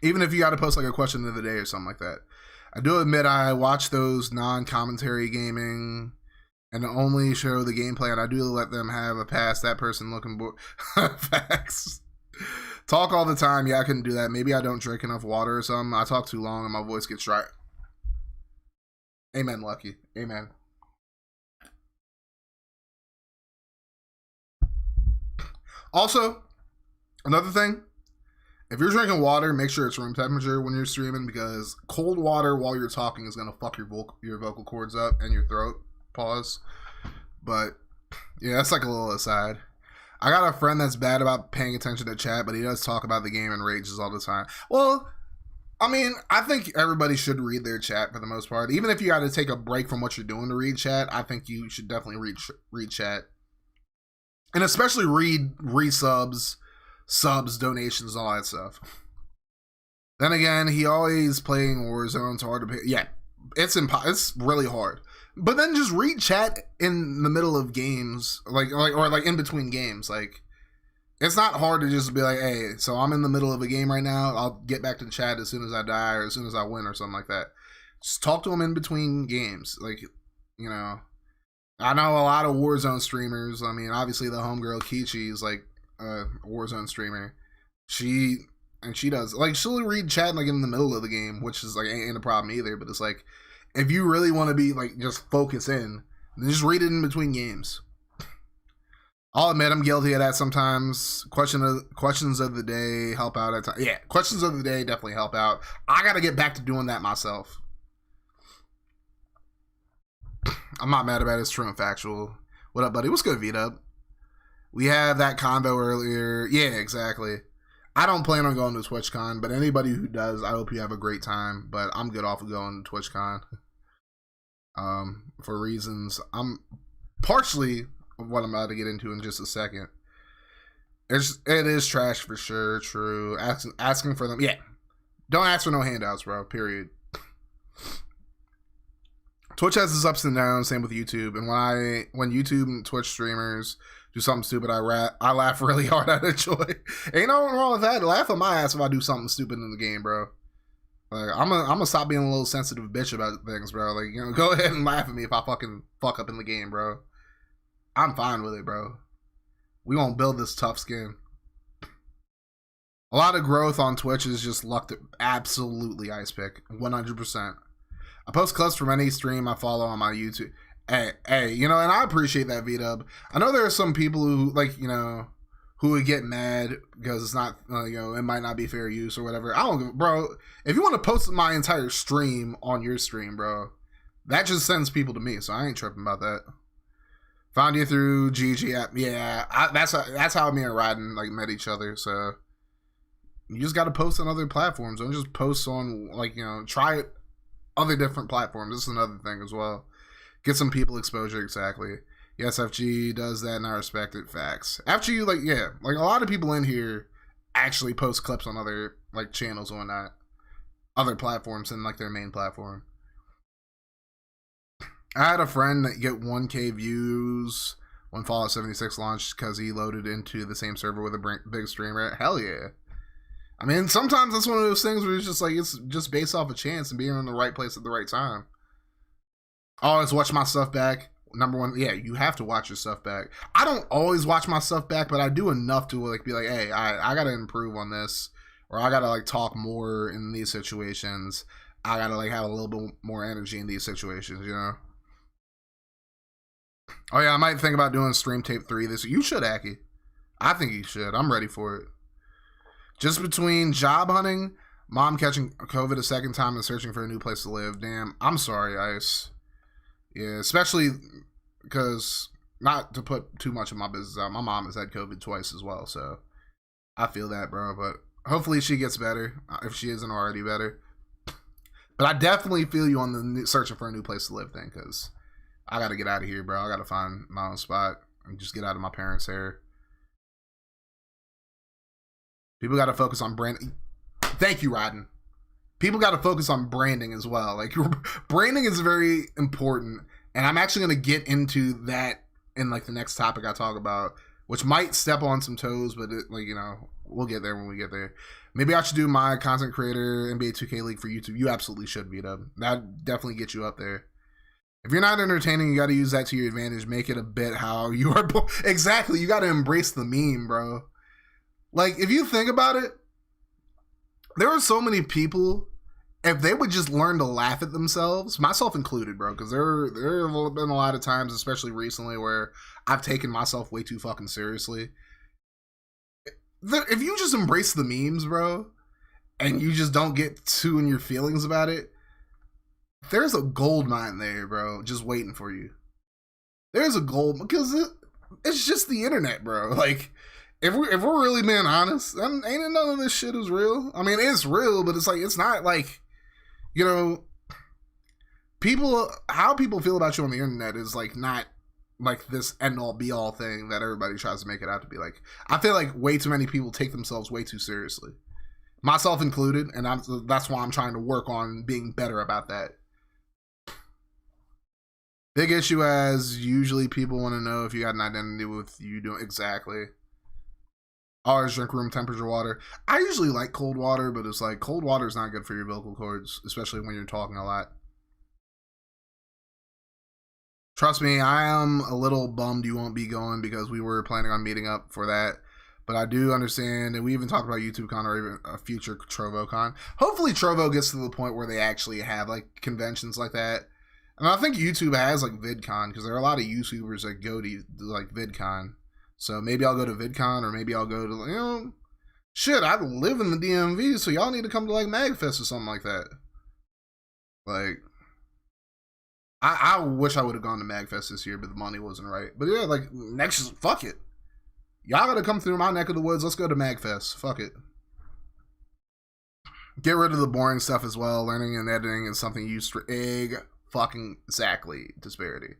Speaker 1: Even if you got to post like a question of the day or something like that. I do admit I watch those non-commentary gaming and only show the gameplay, and I do let them have a pass. That person looking bored. Facts. Talk all the time. Yeah, I couldn't do that. Maybe I don't drink enough water or something. I talk too long and my voice gets dry. Amen, Lucky. Amen. Also, another thing, if you're drinking water, make sure it's room temperature when you're streaming, because cold water while you're talking is going to fuck your vocal cords up and your throat. Pause. But yeah, that's like a little aside. I got a friend that's bad about paying attention to chat, but he does talk about the game and rages all the time. Well, I mean, I think everybody should read their chat for the most part. Even if you got to take a break from what you're doing to read chat, I think you should definitely read chat. And especially read resubs, subs, donations, all that stuff. Then again, he always playing Warzone. It's hard to pick. Yeah, it's really hard. But then just read chat in the middle of games, or in between games. Like, it's not hard to just be like, hey, so I'm in the middle of a game right now. I'll get back to the chat as soon as I die or as soon as I win or something like that. Just talk to him in between games. Like, you know, I know a lot of Warzone streamers. I mean, obviously the homegirl Kichi is like a Warzone streamer. She does, like, she'll read chat like in the middle of the game, which is like ain't a problem either. But it's like, if you really want to be like just focus in, then just read it in between games. I'll admit I'm guilty of that sometimes. Questions of the day help out at times. Yeah, questions of the day definitely help out. I gotta get back to doing that myself. I'm not mad about it. It's true and factual. What up, buddy? What's good, V-Dub? We had that convo earlier. Yeah, exactly. I don't plan on going to TwitchCon, but anybody who does, I hope you have a great time. But I'm good off of going to TwitchCon. For reasons I'm partially what I'm about to get into in just a second. It is trash for sure. True. Asking for them. Yeah. Don't ask for no handouts, bro. Period. Twitch has its ups and downs. Same with YouTube. And when YouTube and Twitch streamers do something stupid, I laugh really hard out of joy. Ain't nothing wrong with that. Laugh on my ass if I do something stupid in the game, bro. Like, I'm gonna stop being a little sensitive bitch about things, bro. Like, you know, go ahead and laugh at me if I fucking fuck up in the game, bro. I'm fine with it, bro. We gonna build this tough skin. A lot of growth on Twitch is just luck to absolutely ice pick. 100%. I post clips from any stream I follow on my YouTube. Hey, you know, and I appreciate that, V-Dub. I know there are some people who, like, you know, who would get mad because it's not, you know, it might not be fair use or whatever. I don't give, bro. If you want to post my entire stream on your stream, bro, that just sends people to me, so I ain't tripping about that. Found you through GG app. Yeah, that's how me and Rodden like met each other. So you just got to post on other platforms. Don't just post on, like, you know, try other different platforms. This is another thing as well. Get some people exposure. Exactly. Yes, FG does that, and I respect it. Facts. After you, like, yeah, like a lot of people in here actually post clips on other like channels and whatnot, other platforms than like their main platform. I had a friend that get 1K views when Fallout 76 launched because he loaded into the same server with a big streamer. Hell yeah. I mean, sometimes that's one of those things where it's just like, it's just based off a chance and being in the right place at the right time. I always watch my stuff back. Number one, yeah, you have to watch your stuff back. I don't always watch my stuff back, but I do enough to like be like, hey, I gotta improve on this, or I gotta like talk more in these situations. I gotta like have a little bit more energy in these situations, you know? Oh yeah, I might think about doing Stream Tape 3 this. You should, Aki. I think you should. I'm ready for it. Just between job hunting, mom catching COVID a second time, and searching for a new place to live. Damn, I'm sorry, Ice. Yeah, especially because, not to put too much of my business out, my mom has had COVID twice as well, so I feel that, bro. But hopefully she gets better, if she isn't already better. But I definitely feel you on the searching for a new place to live thing, because I got to get out of here, bro. I got to find my own spot and just get out of my parents' hair. People got to focus on branding. Thank you, Rodden. People got to focus on branding as well. Like, branding is very important, and I'm actually going to get into that in like the next topic I talk about, which might step on some toes, but it, like, you know, we'll get there when we get there. Maybe I should do my content creator NBA 2K League for YouTube. You absolutely should, V-Dub. That'd definitely get you up there. If you're not entertaining, you got to use that to your advantage. Make it a bit how you are. Exactly. You got to embrace the meme, bro. Like, if you think about it, there are so many people, if they would just learn to laugh at themselves, myself included, bro, because there have been a lot of times, especially recently, where I've taken myself way too fucking seriously. If you just embrace the memes, bro, and you just don't get too in your feelings about it, there's a gold mine there, bro, just waiting for you. There's a gold, because it's just the internet, bro. Like, if we're really being honest, then ain't none of this shit is real. I mean, it's real, but it's like, it's not like, you know, how people feel about you on the internet is like not like this end all be all thing that everybody tries to make it out to be. Like, I feel like way too many people take themselves way too seriously. myself included, and that's why I'm trying to work on being better about that. Big issue as usually people want to know if you got an identity with you doing exactly. Always drink room temperature water. I usually like cold water, but it's like cold water is not good for your vocal cords, especially when you're talking a lot. Trust me, I am a little bummed you won't be going because we were planning on meeting up for that. But I do understand, and we even talked about YouTubeCon or even a future TrovoCon. Hopefully Trovo gets to the point where they actually have like conventions like that. And I think YouTube has like VidCon because there are a lot of YouTubers that go to like VidCon. So maybe I'll go to VidCon or maybe I'll go to, shit, I live in the DMV, so y'all need to come to like MagFest or something like that. Like, I wish I would have gone to MagFest this year, but the money wasn't right. But yeah, like, next year, fuck it. Y'all gotta come through my neck of the woods. Let's go to MagFest. Fuck it. Get rid of the boring stuff as well. Learning and editing is something used for fucking exactly disparity.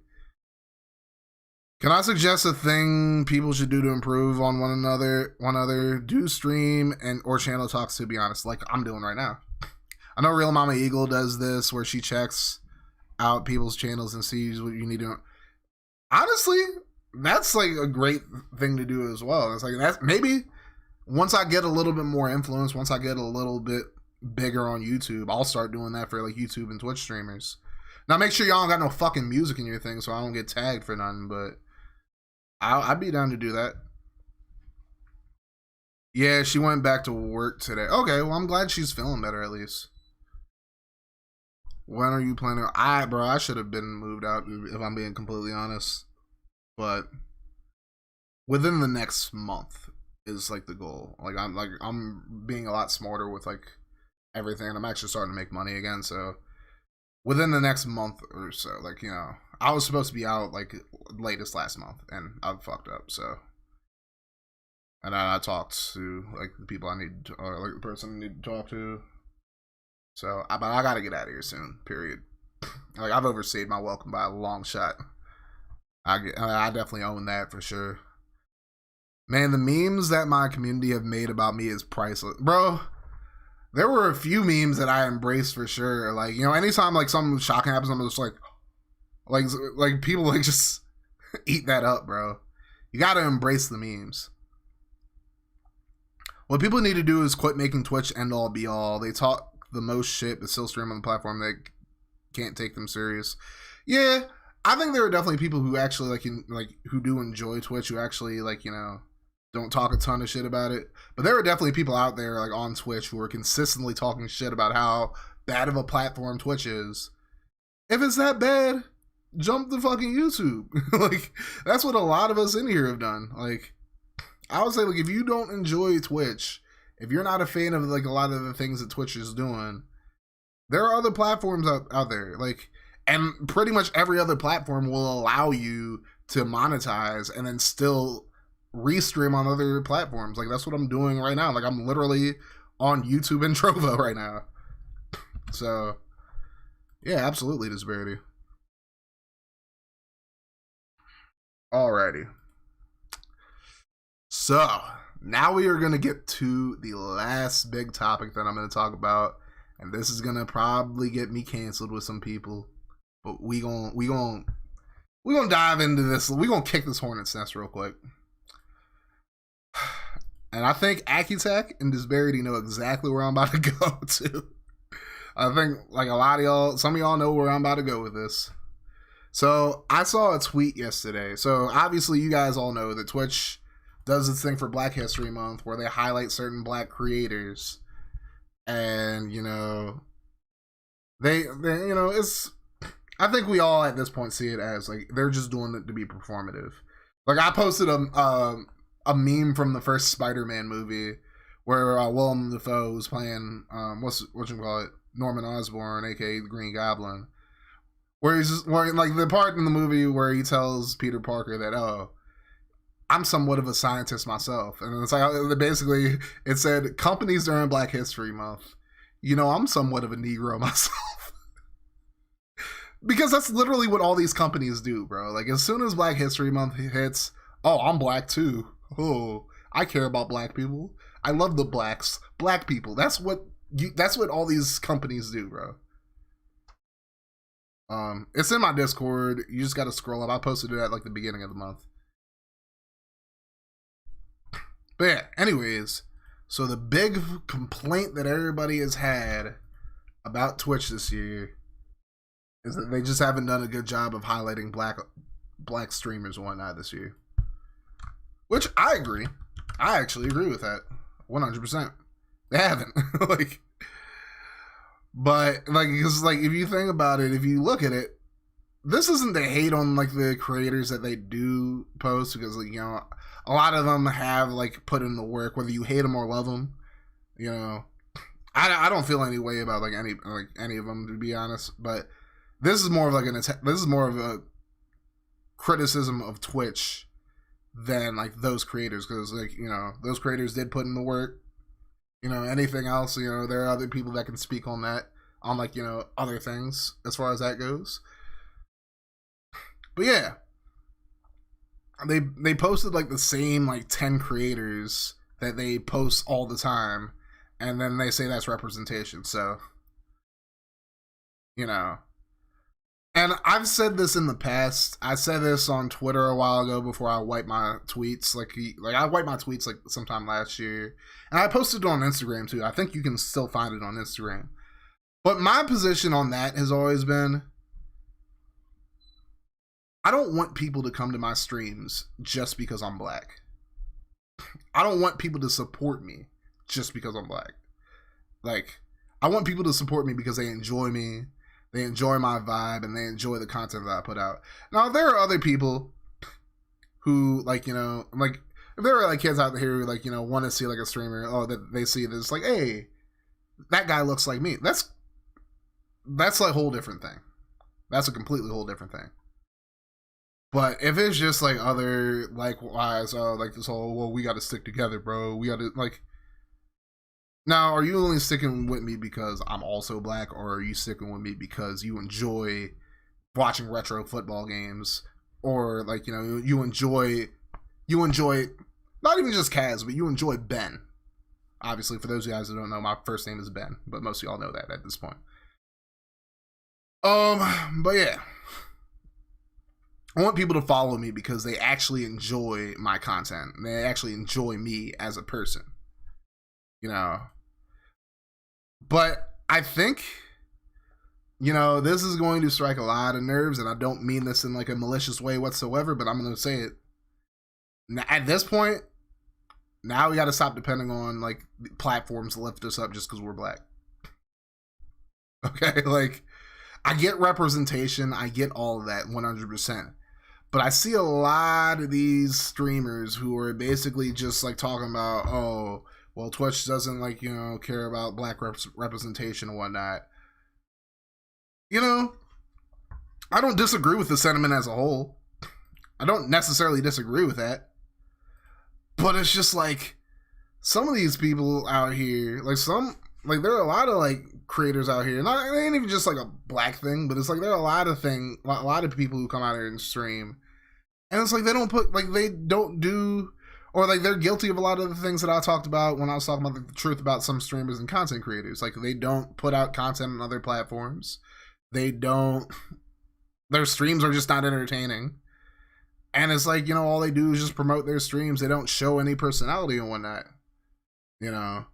Speaker 1: Can I suggest a thing people should do to improve on one another? Do stream and or channel talks, to be honest, like I'm doing right now. I know Real Mama Eagle does this where she checks out people's channels and sees what you need to. Honestly, that's like a great thing to do as well. It's like that's maybe once I get a little bit more influence, once I get a little bit bigger on YouTube, I'll start doing that for like YouTube and Twitch streamers. Now make sure y'all don't got no fucking music in your thing so I don't get tagged for nothing, but I'd be down to do that. Yeah, she went back to work today. Okay, well I'm glad she's feeling better at least. When are you planning? I should have been moved out if I'm being completely honest. But within the next month is like the goal. I'm being a lot smarter with like everything, and I'm actually starting to make money again. So within the next month or so, like I was supposed to be out like latest last month, and I've fucked up. So, and I talked to like the people I need to, or like the person I need to talk to. So, but I gotta get out of here soon. Period. Like I've overstayed my welcome by a long shot. I definitely own that for sure. Man, the memes that my community have made about me is priceless, bro. There were a few memes that I embraced for sure. Like anytime like something shocking happens, I'm just like people like just eat that up, bro. You gotta embrace the memes. What people need to do is quit making Twitch end all be all. They talk the most shit but still stream on the platform that can't take them serious. Yeah, I think there are definitely people who actually who do enjoy Twitch, who actually don't talk a ton of shit about it. But there are definitely people out there like on Twitch who are consistently talking shit about how bad of a platform Twitch is. If it's that bad, jump to fucking YouTube. Like that's what a lot of us in here have done. Like I would say, like, if you don't enjoy Twitch, if you're not a fan of like a lot of the things that Twitch is doing, there are other platforms out there. Like, and pretty much every other platform will allow you to monetize and then still restream on other platforms. Like that's what I'm doing right now. Like I'm literally on YouTube and Trovo right now. So yeah, absolutely disparity. Alrighty. So now we are going to get to the last big topic that I'm going to talk about, and this is going to probably get me canceled with some people, but we gonna dive into this. We gonna kick this hornet's nest real quick. And I think Accutech and Disparity know exactly where I'm about to go to. I think like a lot of y'all, some of y'all know where I'm about to go with this. So I saw a tweet yesterday. So obviously you guys all know that Twitch does this thing for Black History Month where they highlight certain Black creators, and they it's. I think we all at this point see it as like they're just doing it to be performative. Like I posted a meme from the first Spider-Man movie where Willem Dafoe was playing Norman Osborn, aka the Green Goblin, where like the part in the movie where he tells Peter Parker that I'm somewhat of a scientist myself. And it's like, basically, it said, companies during Black History Month, I'm somewhat of a Negro myself. Because that's literally what all these companies do, bro. Like, as soon as Black History Month hits, oh, I'm Black too. Oh, I care about black people. I love the black people. That's what all these companies do, bro. It's in my Discord. You just gotta scroll up. I posted it at like the beginning of the month. But yeah, anyways, so the big complaint that everybody has had about Twitch this year is that they just haven't done a good job of highlighting black streamers and whatnot this year. Which I agree. I actually agree with that 100%. They haven't. Like, but like, because like if you think about it, if you look at it, this isn't to hate on like the creators that they do post, because like, you know, a lot of them have like put in the work, whether you hate them or love them. You know, I don't feel any way about like any of them, to be honest. But this is more of like this is more of a criticism of Twitch than like those creators, because like, you know, those creators did put in the work. You know, anything else, you know, there are other people that can speak on that, on like, you know, other things as far as that goes. But yeah, they posted like the same like 10 creators that they post all the time, and then they say that's representation. So, you know, and I've said this in the past. I said this on Twitter a while ago before I wiped my tweets. Like I wiped my tweets like sometime last year, and I posted it on Instagram too. I think you can still find it on Instagram. But my position on that has always been, I don't want people to come to my streams just because I'm black. I don't want people to support me just because I'm black. Like, I want people to support me because they enjoy me, they enjoy my vibe, and they enjoy the content that I put out. Now, there are other people who, like, you know, like, if there are like kids out here who, like, you know, want to see like a streamer, that they see this, like, hey, that guy looks like me. That's like a whole different thing. That's a completely whole different thing. But if it's just like other, likewise, like this whole, well, we got to stick together, bro. We got to, like, now, are you only sticking with me because I'm also black, or are you sticking with me because you enjoy watching retro football games, or like, you know, you enjoy not even just Kaz, but you enjoy Ben. Obviously, for those of you guys who don't know, my first name is Ben, but most of y'all know that at this point. But yeah, I want people to follow me because they actually enjoy my content. They actually enjoy me as a person, you know. But I think, you know, this is going to strike a lot of nerves, and I don't mean this in like a malicious way whatsoever, but I'm going to say it. Now, at this point, now we got to stop depending on like platforms to lift us up just because we're black. Okay, like, I get representation, I get all of that 100%. But I see a lot of these streamers who are basically just like talking about, oh, well, Twitch doesn't, like, you know, care about black representation and whatnot. You know, I don't disagree with the sentiment as a whole. I don't necessarily disagree with that. But it's just like, some of these people out here, like there are a lot of like creators out here. Not, it ain't even just like a black thing, but it's like there are a lot of people who come out here and stream, and it's like they don't do, or like they're guilty of a lot of the things that I talked about when I was talking about the truth about some streamers and content creators. Like, they don't put out content on other platforms. Their streams are just not entertaining. And it's like, you know, all they do is just promote their streams. They don't show any personality and whatnot. You know,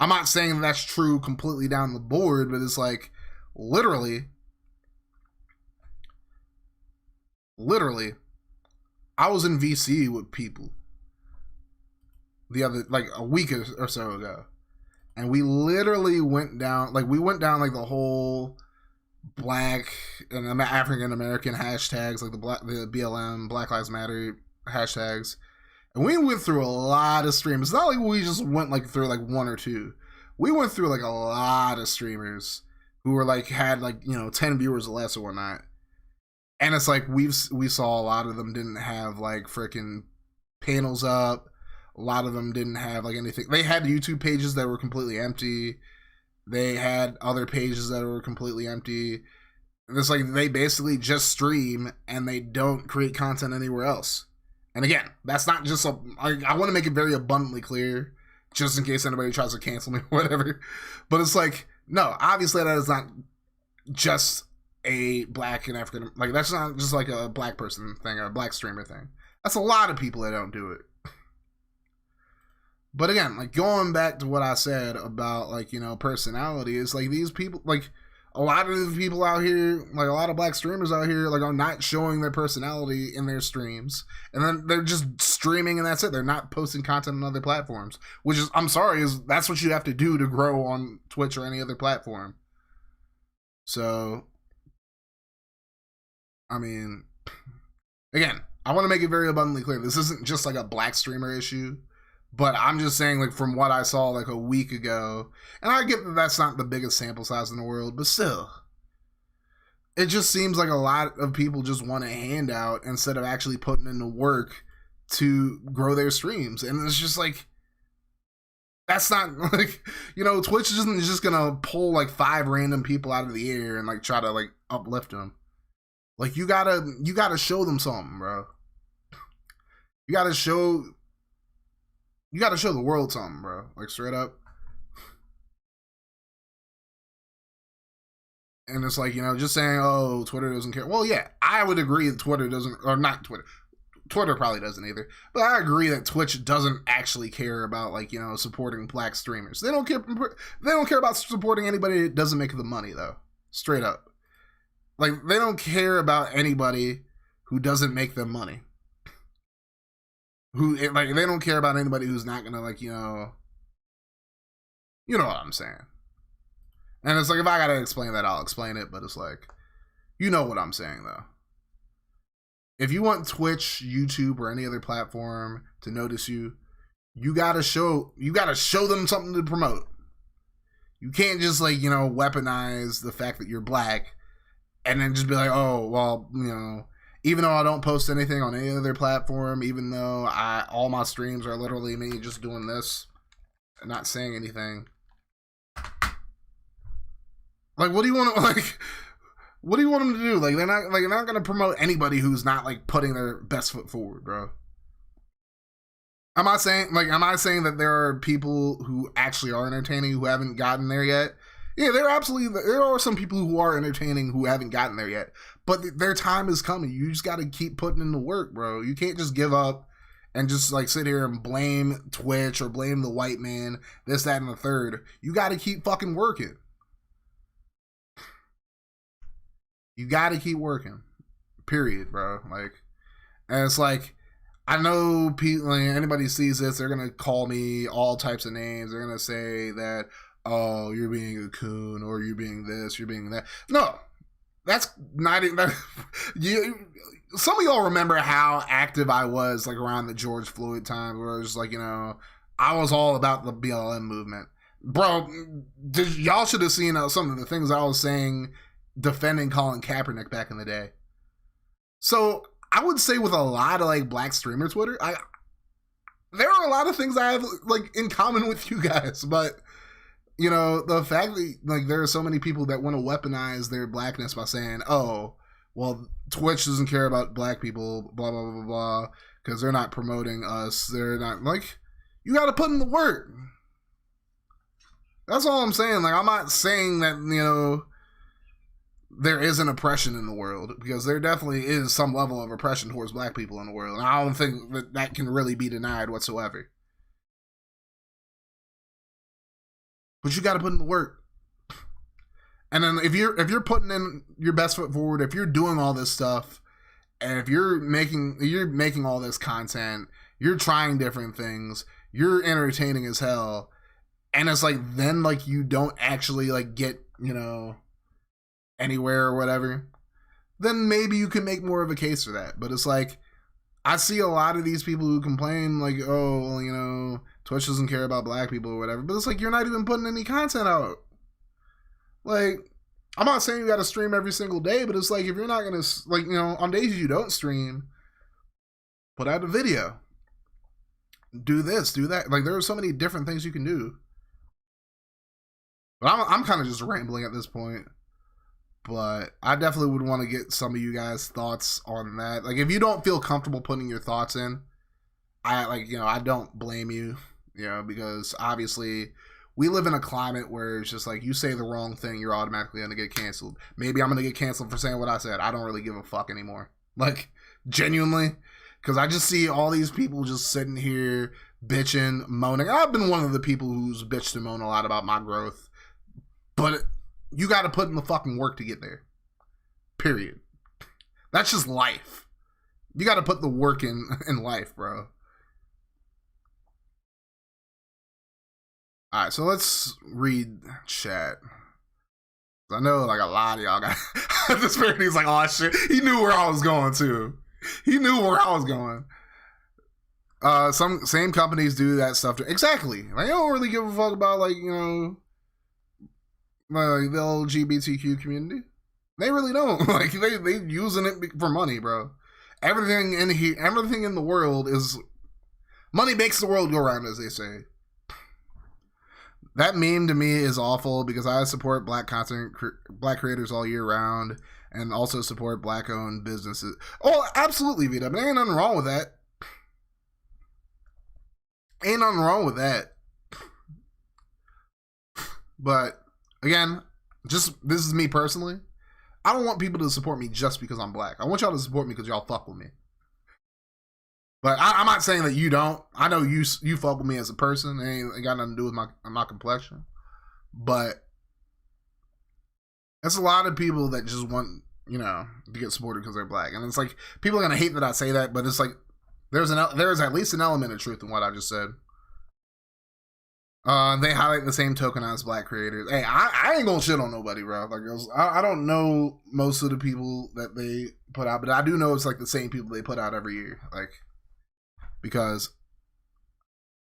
Speaker 1: I'm not saying that's true completely down the board, but it's like, literally, I was in VC with people a week or so ago, and we literally went down like the whole black and African American hashtags, like the BLM, Black Lives Matter hashtags, and we went through a lot of streams. It's not like we just went like through like one or two. We went through like a lot of streamers who were like had like, you know, 10 viewers or less or whatnot. And it's like we saw a lot of them didn't have like freaking panels up. A lot of them didn't have like anything. They had YouTube pages that were completely empty. They had other pages that were completely empty. It's like they basically just stream and they don't create content anywhere else. And again, that's not just I want to make it very abundantly clear, just in case anybody tries to cancel me or whatever. But it's like, no, obviously that is not just a black and African, like that's not just like a black person thing or a black streamer thing. That's a lot of people that don't do it. But again, like going back to what I said about like, you know, personality, is like these people, like a lot of the people out here, like a lot of black streamers out here, like are not showing their personality in their streams, and then they're just streaming and that's it. They're not posting content on other platforms, which is, I'm sorry, is that's what you have to do to grow on Twitch or any other platform. So, I mean, again, I want to make it very abundantly clear, this isn't just like a black streamer issue. But I'm just saying, like, from what I saw, like, a week ago, and I get that that's not the biggest sample size in the world, but still, it just seems like a lot of people just want a handout instead of actually putting in the work to grow their streams. And it's just like, that's not, like, you know, Twitch isn't just gonna pull, like, 5 random people out of the air and, like, try to, like, uplift them. Like, you gotta show them something, bro. You gotta show the world something, bro. Like, straight up. And it's like, you know, just saying, oh, Twitter doesn't care. Well, yeah, I would agree that Twitter doesn't, or not Twitter. Twitter probably doesn't either. But I agree that Twitch doesn't actually care about, like, you know, supporting black streamers. They don't care about supporting anybody that doesn't make the money, though. Straight up. Like, they don't care about anybody who doesn't make them money. Who, like, they don't care about anybody who's not gonna, like, you know what I'm saying. And it's like, if I gotta explain that, I'll explain it, but it's like, you know what I'm saying, though. If you want Twitch, YouTube, or any other platform to notice you, you gotta show them something to promote. You can't just, like, you know, weaponize the fact that you're black and then just be like, oh, well, you know, even though I don't post anything on any other platform, even though all my streams are literally me just doing this and not saying anything. Like, what do you want to, like, what do you want them to do? Like, they're not going to promote anybody who's not, like, putting their best foot forward, bro. Am I saying that there are people who actually are entertaining who haven't gotten there yet? Yeah, there are some people who are entertaining who haven't gotten there yet, but their time is coming. You just got to keep putting in the work, bro. You can't just give up and just, like, sit here and blame Twitch or blame the white man, this, that, and the third. You got to keep fucking working. You got to keep working. Period, bro. Like, and it's like, I know people, like, anybody sees this, they're going to call me all types of names. They're going to say that, oh, you're being a coon, or you're being this, you're being that. No, that's not even, some of y'all remember how active I was, like, around the George Floyd time, where I was like, you know, I was all about the BLM movement. Bro, y'all should have seen some of the things I was saying defending Colin Kaepernick back in the day. So I would say with a lot of, like, black streamer Twitter, there are a lot of things I have, like, in common with you guys, but, you know, the fact that, like, there are so many people that want to weaponize their blackness by saying, oh, well, Twitch doesn't care about black people, blah, blah, blah, blah, because they're not promoting us. They're not, like, you got to put in the work. That's all I'm saying. Like, I'm not saying that, you know, there is an oppression in the world, because there definitely is some level of oppression towards black people in the world. And I don't think that can really be denied whatsoever. But you got to put in the work. And then if you're putting in your best foot forward, if you're doing all this stuff, and if you're making all this content, you're trying different things, you're entertaining as hell, and it's like, then, like, you don't actually, like, get, you know, anywhere or whatever, then maybe you can make more of a case for that. But it's like, I see a lot of these people who complain, like, oh, well, you know, Twitch doesn't care about black people or whatever, but it's like, you're not even putting any content out. Like, I'm not saying you gotta stream every single day, but it's like, if you're not gonna, like, you know, on days you don't stream, put out a video, do this, do that. Like, there are so many different things you can do. But I'm kind of just rambling at this point. But I definitely would want to get some of you guys' thoughts on that. Like, if you don't feel comfortable putting your thoughts in, I don't blame you, because obviously we live in a climate where it's just like, you say the wrong thing, you're automatically going to get canceled. Maybe I'm going to get canceled for saying what I said. I don't really give a fuck anymore. Like, genuinely, because I just see all these people just sitting here bitching, moaning. I've been one of the people who's bitched and moaned a lot about my growth, but you got to put in the fucking work to get there. Period. That's just life. You got to put the work in life, bro. All right, so let's read chat. I know, like, a lot of y'all got this parody. He's like, oh shit, he knew where I was going too. He knew where I was going. Some same companies do that stuff too. Exactly. Like, they don't really give a fuck about, like, like the LGBTQ community. They really don't. Like, they using it for money, bro. Everything in here, everything in the world is money makes the world go round, as they say. That meme to me is awful because I support black creators all year round and also support black owned businesses. Oh, absolutely, Vita. But ain't nothing wrong with that. Ain't nothing wrong with that. But again, this is me personally. I don't want people to support me just because I'm black. I want y'all to support me because y'all fuck with me. But I'm not saying that you don't. I know you fuck with me as a person. It ain't got nothing to do with my complexion. But that's a lot of people that just want, to get supported because they're black. And it's like, people are going to hate that I say that, but it's like, there's at least an element of truth in what I just said. They highlight the same token as black creators. Hey, I ain't gonna shit on nobody, bro. Like, I don't know most of the people that they put out, but I do know it's like the same people they put out every year. Like, because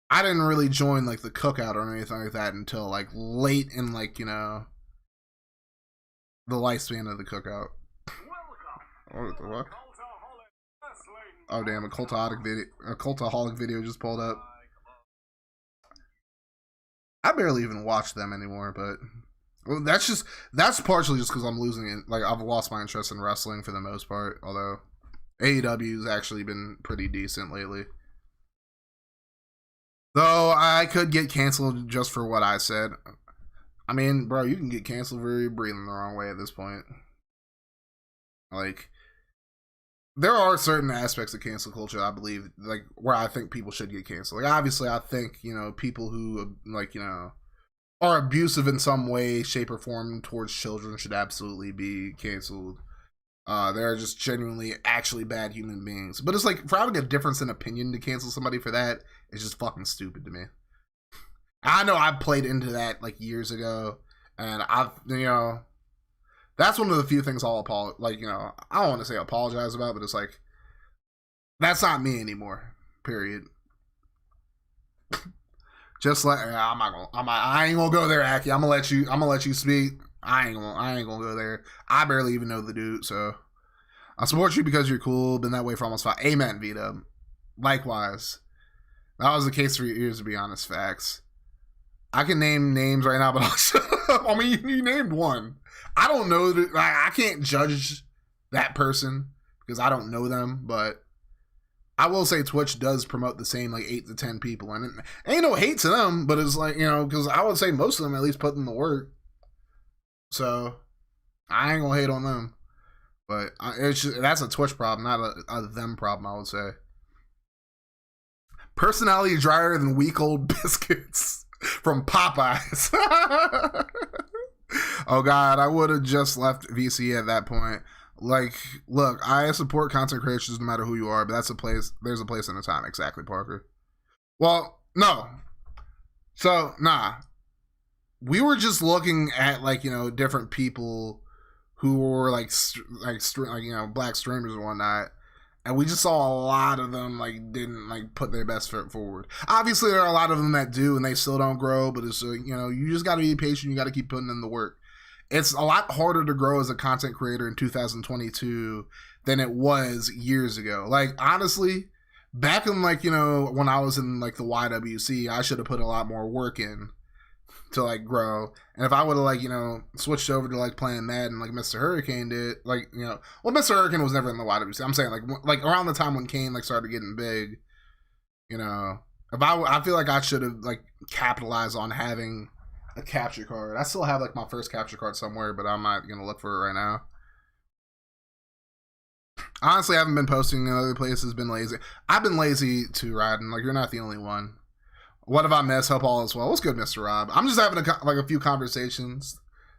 Speaker 1: I didn't really join like the cookout or anything like that until like late in like, the lifespan of the cookout. What the fuck? Oh damn, a cultaholic video just pulled up. I barely even watch them anymore, but that's partially just because I'm losing it. Like, I've lost my interest in wrestling for the most part, although AEW's actually been pretty decent lately. Though I could get canceled just for what I said. I mean, bro, you can get canceled for breathing the wrong way at this point. Like, there are certain aspects of cancel culture, I believe, like, where I think people should get canceled. Like, obviously, I think, people who, like, are abusive in some way, shape, or form towards children should absolutely be canceled. They're just genuinely, actually bad human beings. But it's like, for having a difference in opinion to cancel somebody for that is just fucking stupid to me. I know I played into that, like, years ago, and I've, that's one of the few things I'll apologize, like, I don't want to say apologize about, but it's like, that's not me anymore, period. Just like, I ain't gonna go there, Aki. I'm gonna let you speak. I ain't gonna go there. I barely even know the dude, so I support you because you're cool. Been that way for almost 5. Amen, Vita. Likewise. That was the case for years, to be honest. Facts. I can name names right now, but I'll shut up. I mean, you named one. I don't know. I can't judge that person because I don't know them, but I will say Twitch does promote the same, like, 8 to 10 people, and it ain't no hate to them, but it's like, because I would say most of them at least put in the work. So I ain't gonna hate on them, but that's a Twitch problem, not a them problem, I would say. Personality drier than week old biscuits from Popeyes. Oh god, I would have just left VC at that point. Like, look, I support content creators no matter who you are, but there's a place and a time. Exactly, Parker. Well, no. So, nah. We were just looking at, like, different people who were like black streamers and whatnot, and we just saw a lot of them like didn't like put their best foot forward. Obviously, there are a lot of them that do, and they still don't grow. But it's you just got to be patient. You got to keep putting in the work. It's a lot harder to grow as a content creator in 2022 than it was years ago. Like, honestly, back in when I was in like the YWC, I should have put a lot more work in to like grow. And if I would have like, you know, switched over to like playing Madden like Mr. Hurricane did, like, you know, well, Mr. Hurricane was never in the YWC. I'm saying like around the time when Kane like started getting big, you know, if I feel like I should have like capitalized on having a capture card. I still have like my first capture card somewhere, but I'm not gonna look for it right now. Honestly, I haven't been posting in other places. Been lazy. I've been lazy too, Ryden. Like, you're not the only one. What have I missed? Hope all is well. What's good, Mr. Rob? I'm just having a few conversations.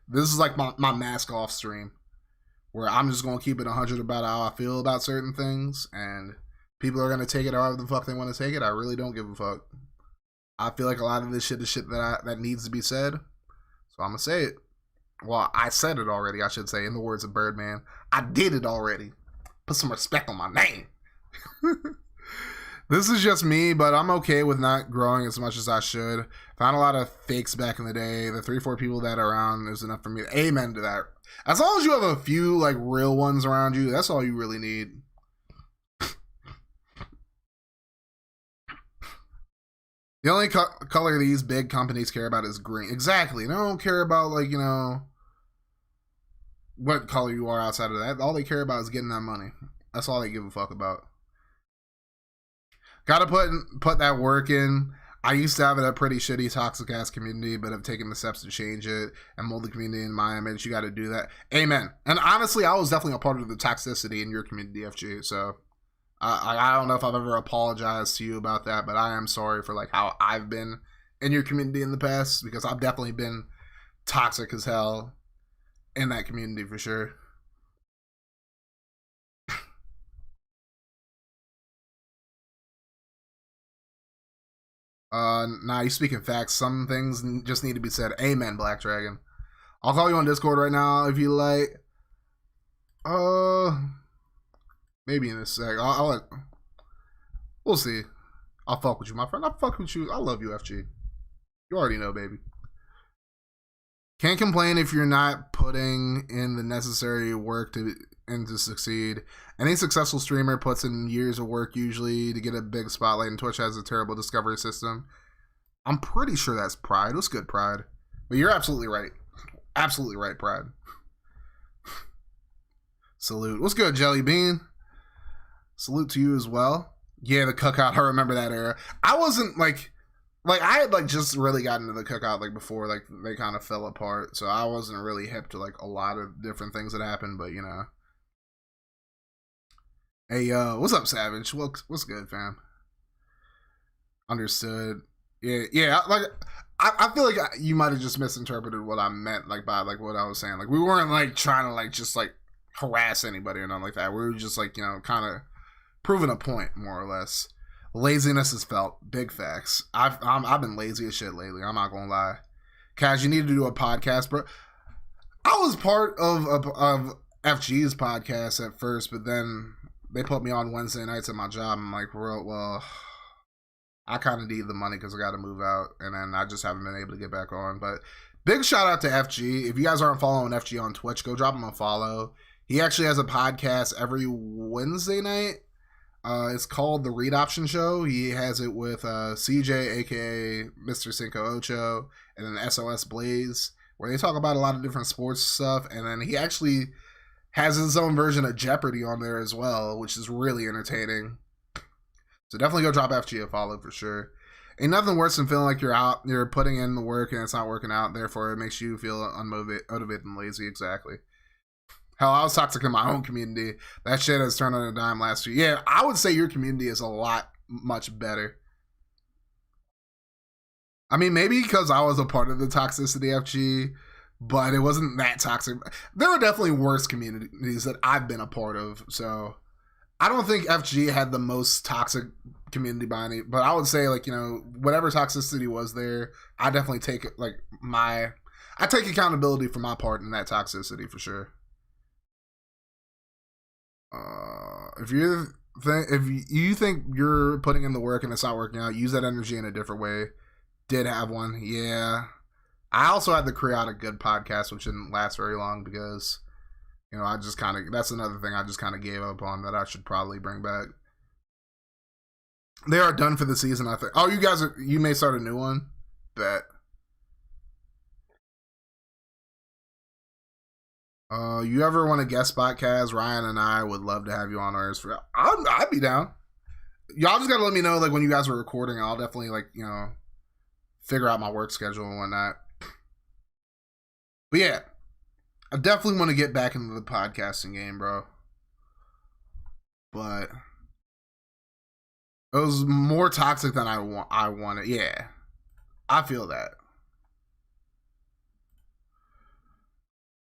Speaker 1: This is like my mask off stream, where I'm just gonna keep it 100 about how I feel about certain things, and people are gonna take it however the fuck they want to take it. I really don't give a fuck. I feel like a lot of this shit is shit that needs to be said, so I'm gonna say it. Well, I said it already. I should say, in the words of Birdman, I did it already. Put some respect on my name. This is just me, but I'm okay with not growing as much as I should. Found a lot of fakes back in the day. The 3-4 people that are around is enough for me. Amen to that. As long as you have a few like real ones around you, that's all you really need. The only color these big companies care about is green. Exactly. They don't care about like, you know, what color you are outside of that. All they care about is getting that money. That's all they give a fuck about. Gotta put that work in. I used to have a pretty shitty toxic ass community, but have taken the steps to change it and mold the community in my image. You got to do that. Amen. And honestly, I was definitely a part of the toxicity in your community, FG. So I don't know if I've ever apologized to you about that, but I am sorry for like how I've been in your community in the past, because I've definitely been toxic as hell in that community for sure. Nah, you speaking facts. Some things just need to be said. Amen, Black Dragon. I'll call you on Discord right now if you like. Maybe in a sec. We'll see. I'll fuck with you, my friend. I'll fuck with you. I love you, FG. You already know, baby. Can't complain if you're not putting in the necessary work to succeed. Any successful streamer puts in years of work usually to get a big spotlight, and Twitch has a terrible discovery system. I'm pretty sure that's Pride. What's good, Pride? But you're absolutely right. Absolutely right, Pride. Salute. What's good, Jelly Bean? Salute to you as well. Yeah, the cookout. I remember that era. I wasn't like I had like just really gotten into the cookout like before like they kind of fell apart, so I wasn't really hip to like a lot of different things that happened. But you know, hey what's up, Savage? What's good, fam? Understood. Yeah. Like I feel like you might have just misinterpreted what I meant like by like what I was saying. Like we weren't like trying to like just like harass anybody or nothing like that. We were just like, you know, kind of proving a point more or less. Laziness is felt. Big facts. I've been lazy as shit lately. I'm not gonna lie. Kaz, you need to do a podcast, bro. I was part of FG's podcast at first, but then they put me on Wednesday nights at my job. I'm like, well, I kind of need the money because I got to move out, and then I just haven't been able to get back on. But big shout out to FG. If you guys aren't following FG on Twitch, go drop him a follow. He actually has a podcast every Wednesday night. It's called The Read Option Show. He has it with CJ, aka Mr. Cinco Ocho, and then SOS Blaze, where they talk about a lot of different sports stuff. And then he actually has his own version of Jeopardy on there as well, which is really entertaining. So definitely go drop FG a follow for sure. Ain't nothing worse than feeling like you're putting in the work and it's not working out. Therefore, it makes you feel unmotivated and lazy. Exactly. Hell, I was toxic in my own community. That shit has turned on a dime last year. Yeah, I would say your community is a lot much better. I mean, maybe because I was a part of the toxicity FG, but it wasn't that toxic. There are definitely worse communities that I've been a part of. So I don't think FG had the most toxic community by any, but I would say like, you know, whatever toxicity was there, I definitely take it like I take accountability for my part in that toxicity for sure. If you think you're putting in the work and it's not working out, use that energy in a different way. Did have one, yeah. I also had the create a good podcast, which didn't last very long because, you know, I just kind of, that's another thing I just kind of gave up on that I should probably bring back. They are done for the season, I think. Oh, you may start a new one? Bet. You ever want to guest spot, Kaz? Ryan and I would love to have you on ours. I'd be down. Y'all just gotta let me know like when you guys are recording. I'll definitely like figure out my work schedule and whatnot. But yeah, I definitely want to get back into the podcasting game, bro. But it was more toxic than I wanted. Yeah, I feel that.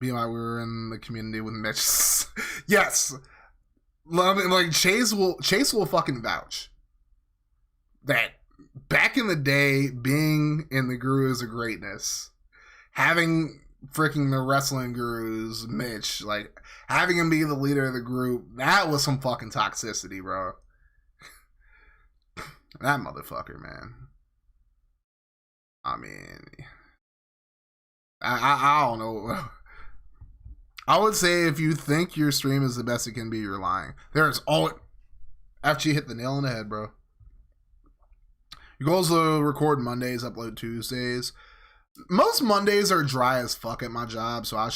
Speaker 1: Me and I, we were in the community with Mitch. Yes, like Chase will fucking vouch that back in the day, being in the Gurus of Greatness, having freaking the wrestling gurus, Mitch, like having him be the leader of the group, that was some fucking toxicity, bro. That motherfucker, man. I mean, I don't know. I would say if you think your stream is the best it can be, you're lying. There's all FG hit the nail on the head, bro. Your goal is to record Mondays, upload Tuesdays. Most Mondays are dry as fuck at my job, so I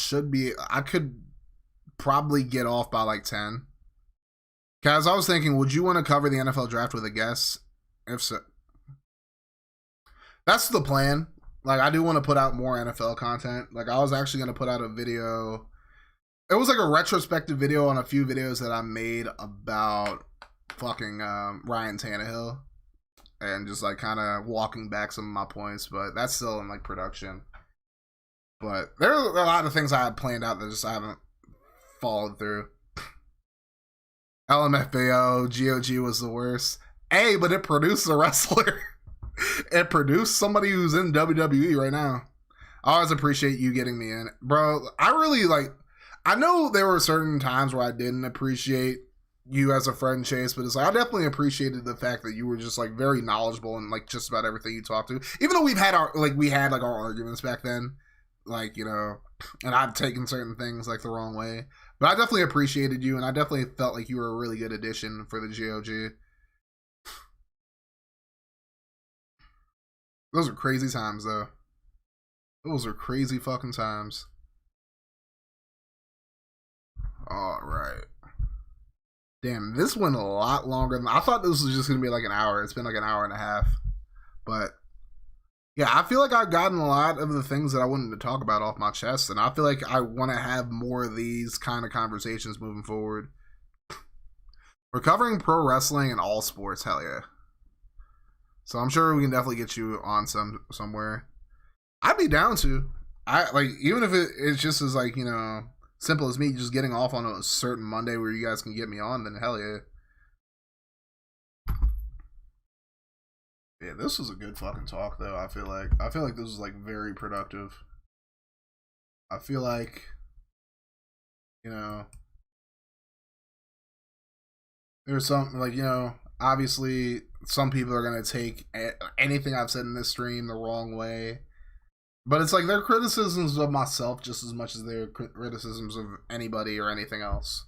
Speaker 1: could probably get off by like 10. Cause I was thinking, would you want to cover the NFL draft with a guest? If so, that's the plan. Like, I do want to put out more NFL content. Like, I was actually going to put out a video. It was like a retrospective video on a few videos that I made about fucking Ryan Tannehill. And just like kind of walking back some of my points, but that's still in like production. But there are a lot of things I had planned out that just I haven't followed through. LMFAO, GOG was the worst. Hey, but it produced a wrestler. It produced somebody who's in WWE right now. I always appreciate you getting me in. Bro, I know there were certain times where I didn't appreciate you as a friend, Chase, but it's like I definitely appreciated the fact that you were just like very knowledgeable and like just about everything you talked to. Even though we had our arguments back then, like, and I've taken certain things like the wrong way. But I definitely appreciated you, and I definitely felt like you were a really good addition for the GOG. Those are crazy times, though. Those are crazy fucking times. All right. Damn, this went a lot longer than I thought. This was just gonna be like an hour. It's been like an hour and a half. But yeah, I feel like I've gotten a lot of the things that I wanted to talk about off my chest, and I feel like I want to have more of these kind of conversations moving forward. We're covering pro wrestling and all sports, hell yeah. So I'm sure we can definitely get you on somewhere. I'd be down to. Even if it's just as like, simple as me just getting off on a certain Monday where you guys can get me on, then hell yeah. Yeah, this was a good fucking talk though. I feel like this was like very productive. I feel like, there's something like, obviously some people are gonna take anything I've said in this stream the wrong way. But it's like they're criticisms of myself just as much as they're criticisms of anybody or anything else.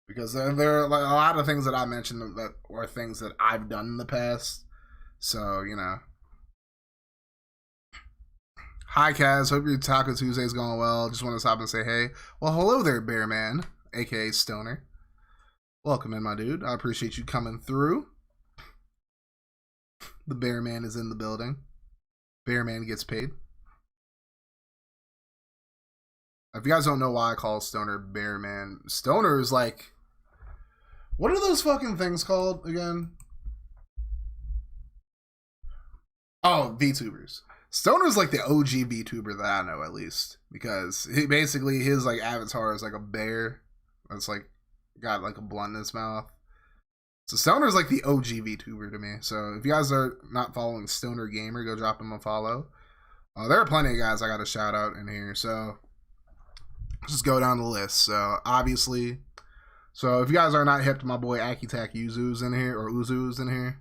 Speaker 1: Because there are like a lot of things that I mentioned that are things that I've done in the past. So, Hi, Kaz. Hope your Taco Tuesday's going well. Just want to stop and say hey. Well, hello there, Bear Man, a.k.a. Stoner. Welcome in, my dude. I appreciate you coming through. The Bear Man is in the building. Bear Man gets paid. If you guys don't know why I call Stoner Bear Man, Stoner is like, what are those fucking things called again? Oh, VTubers. Stoner's like the OG VTuber that I know, at least, because his like avatar is like a bear that's like got like a blunt in his mouth. So Stoner's like the OG VTuber to me. So if you guys are not following Stoner Gamer, go drop him a follow. There are plenty of guys I got to shout out in here. So just go down the list. So obviously, if you guys are not hip to my boy Akitak Uzu's in here, or Uzu's in here,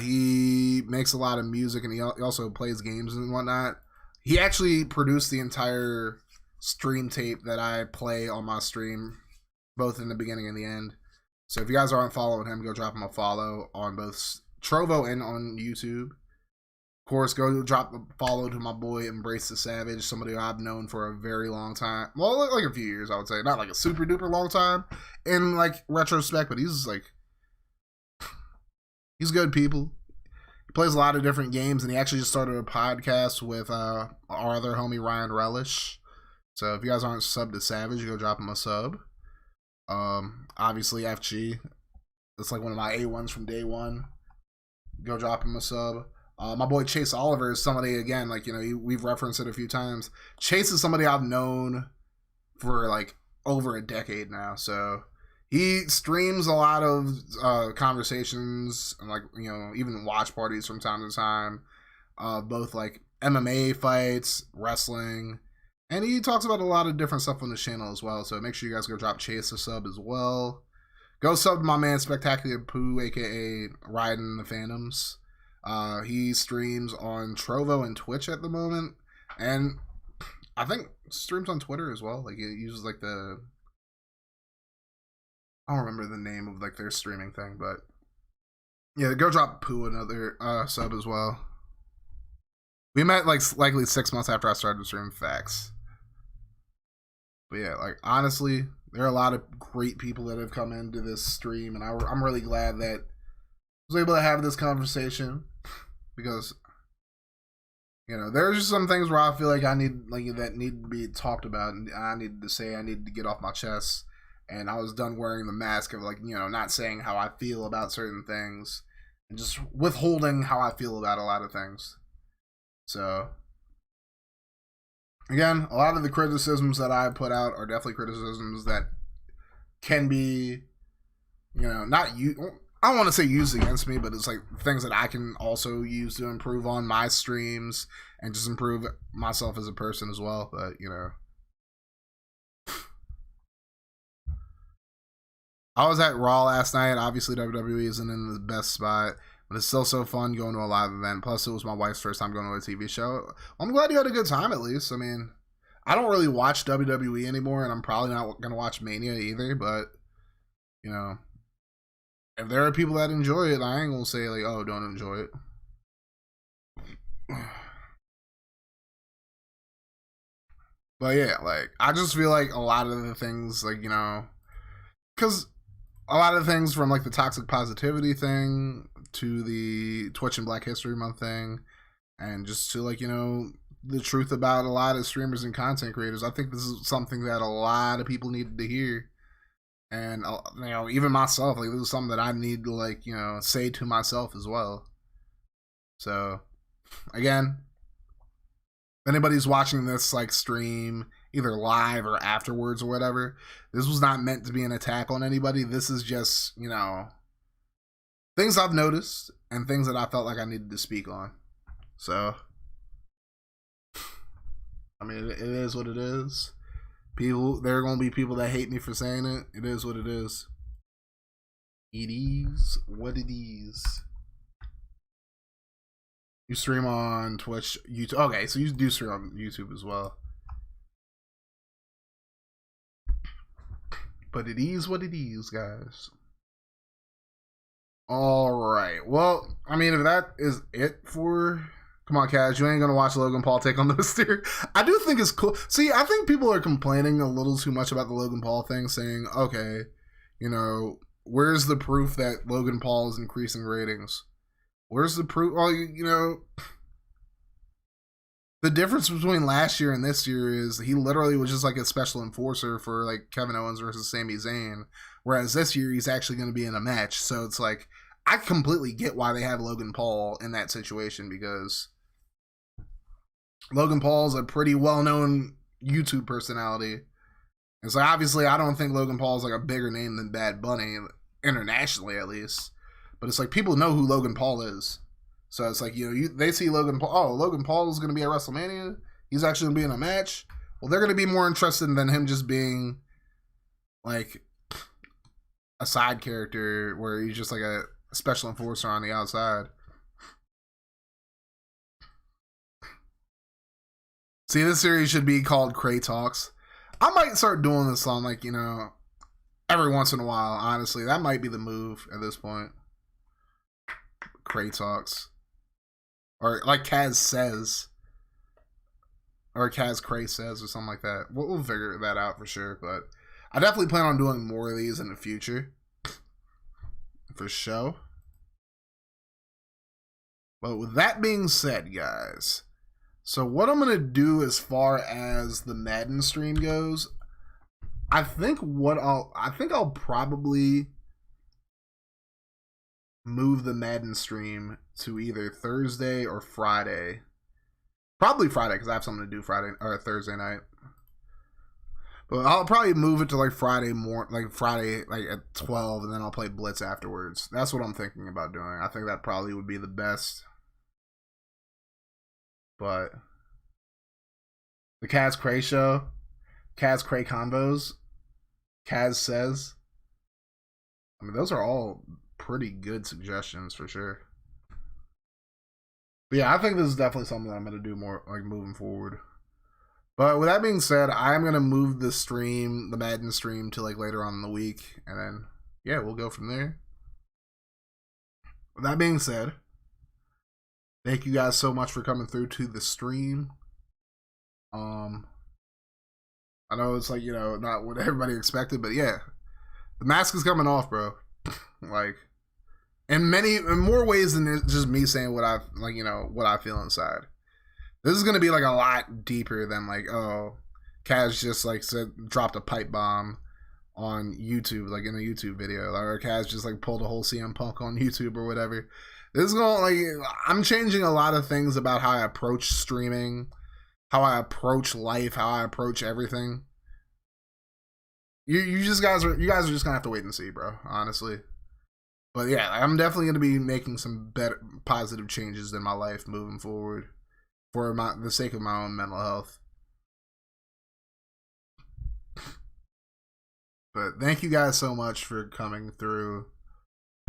Speaker 1: he makes a lot of music and he also plays games and whatnot. He actually produced the entire stream tape that I play on my stream, both in the beginning and the end. So if you guys aren't following him, go drop him a follow on both Trovo and on YouTube. course, go drop a follow to my boy Embrace the Savage, somebody I've known for a very long time. Well, like a few years, I would say. Not like a super duper long time in like retrospect, but he's good people. He plays a lot of different games, and he actually just started a podcast with our other homie Ryan Relish. So if you guys aren't subbed to Savage, go drop him a sub. Obviously FG, it's like one of my A1s from day one. Go drop him a sub. My boy Chase Oliver is somebody, again, like, you know, we've referenced it a few times. Chase is somebody I've known for like over a decade now. So he streams a lot of conversations and, like, you know, even watch parties from time to time. Both like MMA fights, wrestling, and he talks about a lot of different stuff on the channel as well. So make sure you guys go drop Chase a sub as well. Go sub to my man Spectacular Pooh, aka Riding the Phantoms. He streams on Trovo and Twitch at the moment, and I think streams on Twitter as well. Like, he uses like I don't remember the name of like their streaming thing, but yeah, go drop Pooh another sub as well. We met like likely 6 months after I started streaming. Facts. But yeah, like, honestly, there are a lot of great people that have come into this stream, and I'm really glad that I was able to have this conversation, because, you know, there's just some things where I feel like I need, like, that need to be talked about, and I needed to get off my chest, and I was done wearing the mask of, like, you know, not saying how I feel about certain things, and just withholding how I feel about a lot of things. So, again, a lot of the criticisms that I put out are definitely criticisms that can be, you know, I don't want to say used against me, but it's like things that I can also use to improve on my streams and just improve myself as a person as well. But, you know, I was at Raw last night. Obviously, WWE isn't in the best spot, but it's still so fun going to a live event. Plus, it was my wife's first time going to a TV show. I'm glad you had a good time, at least. I mean, I don't really watch WWE anymore, and I'm probably not going to watch Mania either, but, you know, if there are people that enjoy it, I ain't going to say, like, oh, don't enjoy it. But yeah, like, I just feel like a lot of the things, like, you know, because a lot of things from, like, the toxic positivity thing to the Twitch and Black History Month thing, and just to, like, you know, the truth about a lot of streamers and content creators, I think this is something that a lot of people needed to hear. And, you know, even myself, like, this is something that I need to, like, you know, say to myself as well. So, again, if anybody's watching this, like, stream, either live or afterwards or whatever, this was not meant to be an attack on anybody. This is just, you know, things I've noticed and things that I felt like I needed to speak on. So, I mean, it is what it is. There are going to be people that hate me for saying it. It is what it is. It is what it is. You stream on Twitch, YouTube. Okay, so you do stream on YouTube as well. But it is what it is, guys. Alright. Well, I mean, if that is it for... Come on, Kaz, you ain't gonna watch Logan Paul take on the Mysterio. I do think it's cool. See, I think people are complaining a little too much about the Logan Paul thing, saying, okay, you know, where's the proof that Logan Paul is increasing ratings? Where's the proof? Well, you know, the difference between last year and this year is he literally was just like a special enforcer for, like, Kevin Owens versus Sami Zayn, whereas this year he's actually going to be in a match. So it's like, I completely get why they have Logan Paul in that situation, because Logan Paul's a pretty well-known YouTube personality. And so obviously I don't think Logan Paul's like a bigger name than Bad Bunny, internationally at least. But it's like people know who Logan Paul is. So it's like, you know, they see Logan Paul, oh, Logan Paul is going to be at WrestleMania. He's actually going to be in a match. Well, they're going to be more interested than him just being like a side character where he's just like a special enforcer on the outside. See, this series should be called CazCray Talks. I might start doing this on, like, you know, every once in a while, honestly. That might be the move at this point. CazCray Talks. or like Kaz says, or CazCray says, or something like that. We'll figure that out for sure. But I definitely plan on doing more of these in the future, for sure. But with that being said, guys, so what I'm gonna do as far as the Madden stream goes, I think I'll probably move the Madden stream to either Thursday or Friday. Probably Friday, because I have something to do Friday or Thursday night. But I'll probably move it to like Friday at 12, and then I'll play Blitz afterwards. That's what I'm thinking about doing. I think that probably would be the best. But the CazCray show, CazCray combos, Kaz says. I mean, those are all pretty good suggestions for sure. But yeah, I think this is definitely something that I'm going to do more, like, moving forward. But with that being said, I'm going to move the stream, the Madden stream, to, like, later on in the week. And then, yeah, we'll go from there. With that being said, thank you guys so much for coming through to the stream. I know it's, like, you know, not what everybody expected, but yeah. The mask is coming off, bro. Like, in more ways than just me saying what I, like, you know, what I feel inside. This is gonna be like a lot deeper than like, oh, Kaz just like dropped a pipe bomb on YouTube, like in a YouTube video, or Kaz just like pulled a whole CM Punk on YouTube or whatever. This is gonna, like, I'm changing a lot of things about how I approach streaming, how I approach life, how I approach everything. You guys are just gonna have to wait and see, bro. Honestly. But yeah, I'm definitely going to be making some better, positive changes in my life moving forward for the sake of my own mental health. But thank you guys so much for coming through.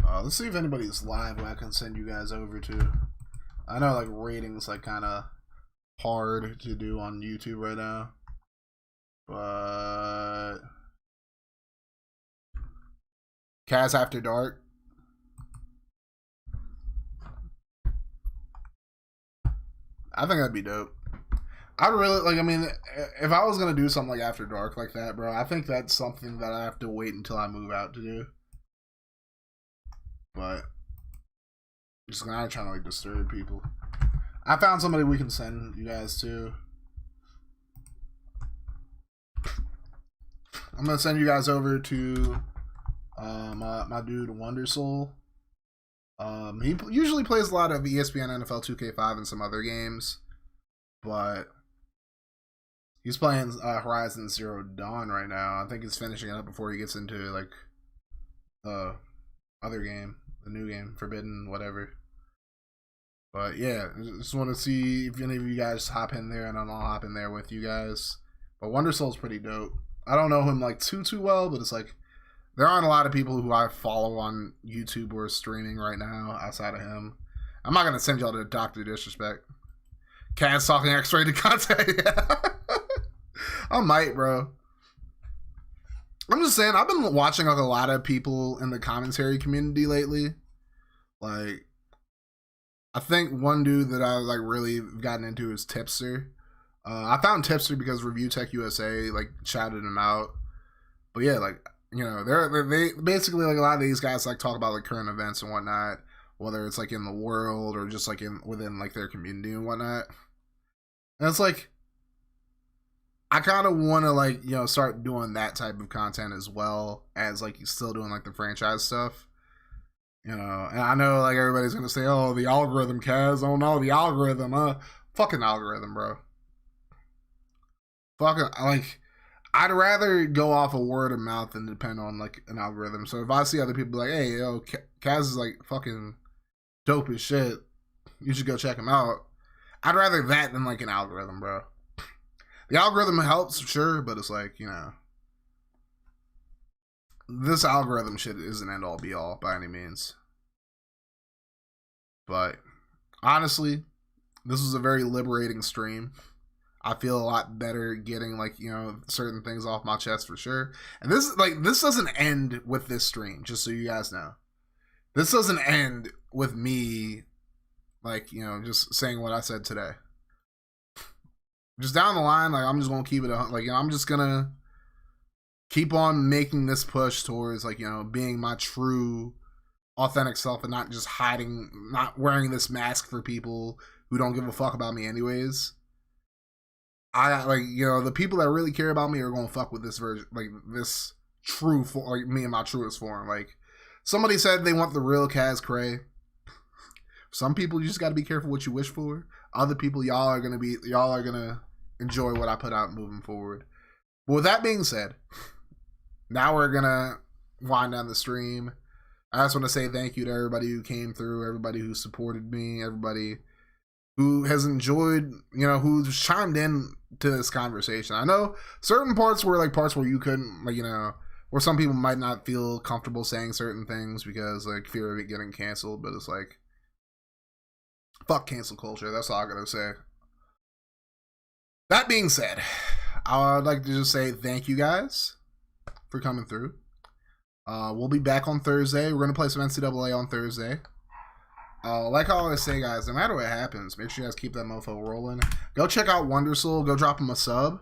Speaker 1: Let's see if anybody's live who I can send you guys over to. I know, like, ratings like kind of hard to do on YouTube right now, but Kaz After Dark. I think that'd be dope. I'd really, like, I mean, if I was going to do something like After Dark like that, bro, I think that's something that I have to wait until I move out to do. But I'm just not trying to, like, disturb people. I found somebody we can send you guys to. I'm going to send you guys over to my dude, Wonder Soul. He usually plays a lot of ESPN NFL 2K5 and some other games, but he's playing Horizon Zero Dawn right now. I think he's finishing it up before he gets into, like, the other game, the new game, Forbidden, whatever. But yeah, just want to see if any of you guys hop in there, and then I'll hop in there with you guys. But Wonder Soul's pretty dope. I don't know him like too well, but it's like, there aren't a lot of people who I follow on YouTube or streaming right now outside of him. I'm not going to send y'all to Dr. Disrespect. Kaz talking X-rated content. I might, bro. I'm just saying, I've been watching like a lot of people in the commentary community lately. Like, I think one dude that I like really gotten into is Tipster. I found Tipster because Review Tech USA like shouted him out. But yeah, like, you know, they basically, like, a lot of these guys like talk about like current events and whatnot, whether it's like in the world or just like within like their community and whatnot. And it's like, I kind of want to, like, you know, start doing that type of content as well as like still doing like the franchise stuff. You know, and I know like everybody's gonna say, "Oh, the algorithm, Kaz." Oh no, the algorithm. Fucking algorithm, bro. Fucking, like, I'd rather go off a word of mouth than depend on like an algorithm. So if I see other people like, "Hey, yo, Kaz is like fucking dope as shit. You should go check him out," I'd rather that than like an algorithm, bro. The algorithm helps, sure, but it's like, you know, this algorithm shit isn't end all be all by any means. But honestly, this was a very liberating stream. I feel a lot better getting, like, you know, certain things off my chest for sure. And this doesn't end with this stream, just so you guys know. This doesn't end with me Like, you know, just saying what I said today. Just down the line, like, I'm just gonna keep it, like, you know, I'm just gonna keep on making this push towards, like, you know, being my true, authentic self and not just hiding, not wearing this mask for people who don't give a fuck about me anyways. I, like, you know, the people that really care about me are gonna fuck with this version, like, this true, like, me in my truest form. Like, somebody said they want the real CazCray. Some people, you just gotta be careful what you wish for. Other people, y'all are gonna enjoy what I put out moving forward. But with that being said, now we're gonna wind down the stream. I just want to say thank you to everybody who came through, everybody who supported me, everybody who has enjoyed, you know, who's chimed in to this conversation. I know certain parts were like parts where you couldn't, like, you know, where some people might not feel comfortable saying certain things because, like, fear of it getting canceled, but it's like, fuck cancel culture. That's all I gotta say. That being said, I would like to just say thank you guys for coming through. We'll be back on Thursday. We're going to play some NCAA on Thursday. Like I always say, guys, no matter what happens, make sure you guys keep that mofo rolling. Go check out Wondersoul. Go drop him a sub.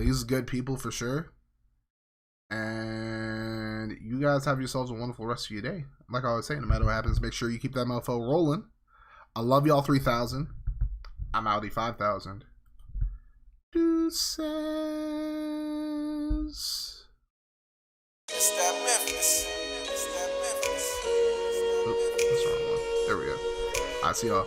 Speaker 1: He's good people for sure. And you guys have yourselves a wonderful rest of your day. Like I always say, no matter what happens, make sure you keep that mofo rolling. I love y'all 3,000. I'm Audi 5,000. Deuces.
Speaker 2: It's that Memphis. It's that Memphis.
Speaker 1: Oh, that's the wrong one. There we go. I see y'all.